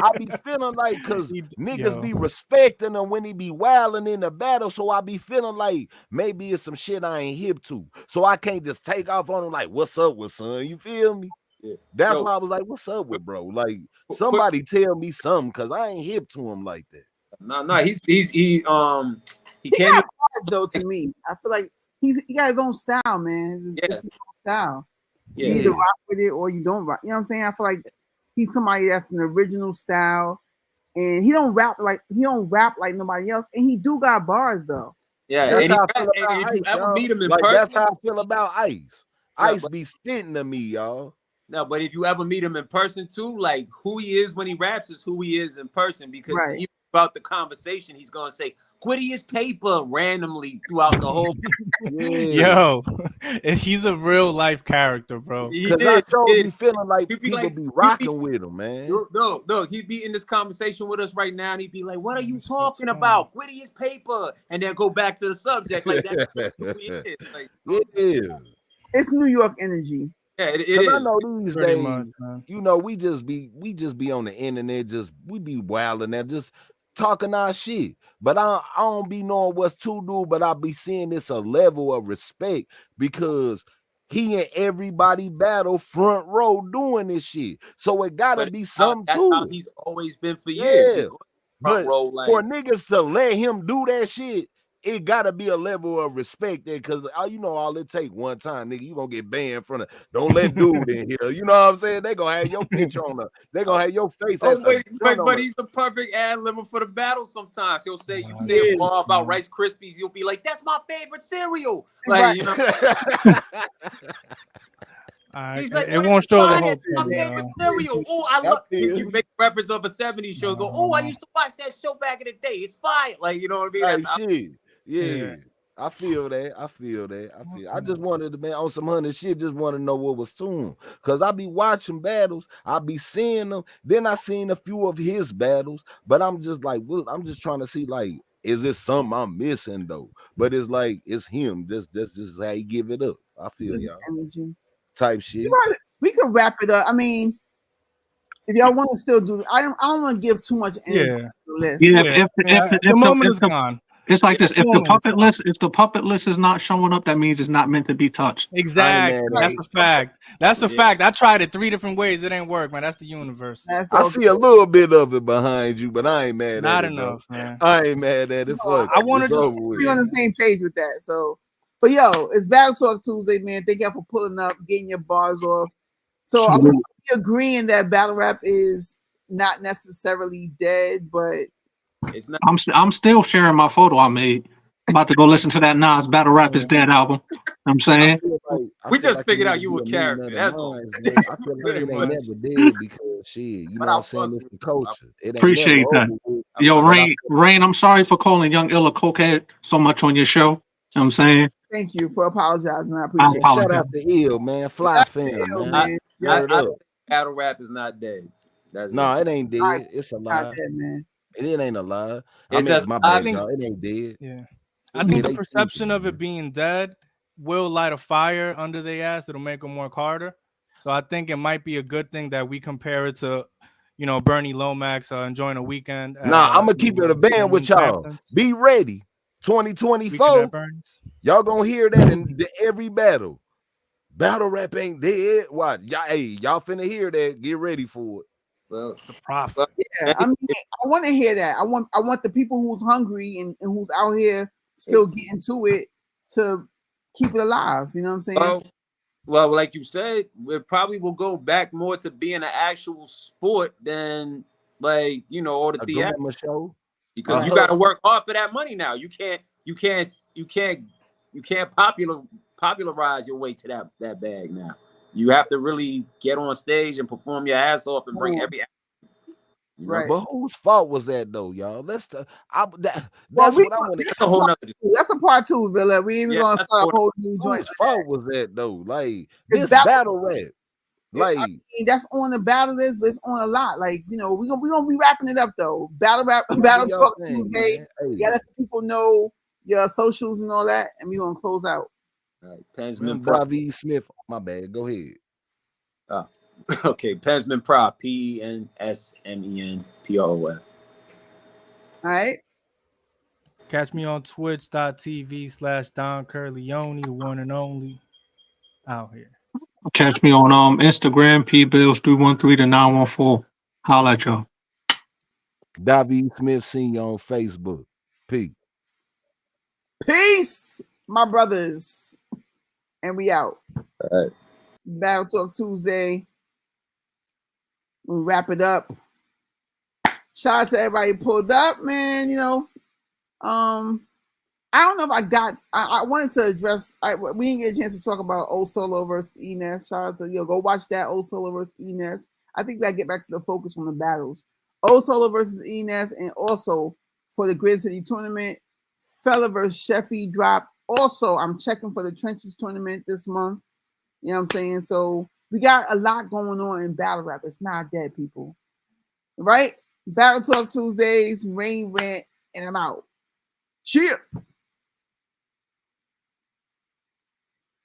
I be feeling like niggas be respecting him when he be wilding in the battle. So I be feeling like maybe it's some shit I ain't hip to. So I can't just take off on him like, what's up with son? You feel me? Yeah. That's why I was like, what's up with bro? Like somebody tell me something because I ain't hip to him like that. No, he he got bars though. To me, I feel like he got his own style, man. It's his own style. Yeah. You either rock with it or you don't rock. You know what I'm saying? I feel like he's somebody that's an original style, and he don't rap like nobody else. And he do got bars though. Yeah, that's how I feel about Ice. If you ever meet him in like person, that's how I feel about Ice. Ice be spitting to me, y'all. No, but if you ever meet him in person too, like who he is when he raps is who he is in person. Because even about the conversation, he's gonna say "Quitty is paper" randomly throughout the whole. Yo, he's a real life character, bro. Because I totally feeling like people be rocking with him, man. No, he'd be in this conversation with us right now, and he'd be like, "What are you talking about? Quitty is paper," and then go back to the subject like that. Who he is. Like, it's New York energy. Yeah, it is. I know these Pretty days, much, you know, we just be on the internet, we be wilding there, just talking our shit. But I don't be knowing what's to do, but I be seeing this a level of respect because he and everybody battle front row doing this shit. So it gotta be something that's to how it. he's always been for years. But row, like, for niggas to let him do that shit, it gotta be a level of respect there, because you know all it take one time, nigga, you gonna get banned from the don't let dude in here. You know what I'm saying? They gonna have your picture on the, they gonna have your face. But he's the perfect ad libber for the battle. Sometimes he'll say you say a bar about Rice Krispies, you'll be like, "That's my favorite cereal." Like, you know. He's like, it won't show the whole thing. My favorite cereal. Oh, I love. You make reference of a '70s show. Go, oh, I used to watch that show back in the day. It's fire. Like, you know what I mean? Shit. Yeah. I feel that. I just wanted to, man, on some hundred shit, just want to know what was to him. Because I be watching battles, I be seeing them. Then I seen a few of his battles, but I'm just like, well, I'm just trying to see, like, is this something I'm missing though? But it's like, it's him. This is how he give it up. I feel y'all. Energy. Type shit. We can wrap it up. I mean, if y'all want to still do it, I don't want to give too much energy to the list. If the moment is gone. It's like this. If the puppet list is not showing up, that means it's not meant to be touched. Exactly. That's a fact. That's a fact. I tried it 3 different ways. It ain't work, man. That's the universe. I see a little bit of it behind you, but I ain't mad at it. Not enough, man. I ain't mad at it. I want to be on the same page with that. So, but yo, it's Battle Talk Tuesday, man. Thank y'all for pulling up, getting your bars off. So I'm agreeing that battle rap is not necessarily dead, but it's not. I'm still sharing my photo I made. I'm about to go listen to that Nas Battle Rap is Dead album. I'm saying we just figured out you a character. That's all. I feel like it ain't never dead because shit, you know what I'm saying? It's the culture. Appreciate that. Yo, Rain, I'm sorry for calling Young Ill a cokehead so much on your show. You know what I'm saying? Thank you for apologizing. I appreciate it. Shout out to Ill, man. Fly fan, man. Battle rap is not dead. No, it ain't dead. It's alive. Dead, man. It ain't alive. I think it ain't dead. Yeah. I think the perception of it being dead will light a fire under their ass. It'll make them work harder. So I think it might be a good thing that we compare it to, you know, Bernie Lomax enjoying a weekend. Nah, I'm gonna keep it a band with y'all. Be ready. 2024. Y'all gonna hear that in every battle. Battle rap ain't dead. What? Y'all finna hear that. Get ready for it. Well, the prophet. Yeah, I mean, I want to hear that. I want the people who's hungry and who's out here still getting to it to keep it alive. You know what I'm saying? Well, like you said, it probably will go back more to being an actual sport than, like, you know, or the theater show. Because you got to work hard for that money now. You can't popularize your way to that bag now. You have to really get on stage and perform your ass off and bring every. You know? Right. But whose fault was that though, y'all? That's what I want to. That's a part two, Villa. We even gonna start a whole new joint. Whose fault was that though? Like this battle rap. Like I mean, that's on the battle list, but it's on a lot. Like, you know, we gonna be wrapping it up though. Battle Talk Tuesday. You gotta let the people know your socials and all that, and we gonna close out. All right, Pensman David Smith. My bad. Go ahead. Okay, Pensman Prop. PENSMENPROF. All right. Catch me on twitch.tv/Don Curleone, the one and only out here. Catch me on Instagram, pbills313-914. Holla at y'all. David Smith Senior on Facebook. Peace. Peace, my brothers. And we out. All right. Battle Talk Tuesday. We'll wrap it up. Shout out to everybody who pulled up, man. You know, I don't know if I wanted to address. We didn't get a chance to talk about Old Solo versus Enes. Shout out to go watch that Old Solo versus Enes. I think that get back to the focus from the battles. Old Solo versus Enes, and also for the Grid City tournament, Fella versus Sheffy dropped. Also, I'm checking for the Trenches tournament this month. You know what I'm saying? So we got a lot going on in battle rap. It's not dead, people. Right? Battle Talk Tuesdays, Rain Rant, and I'm out. Cheer.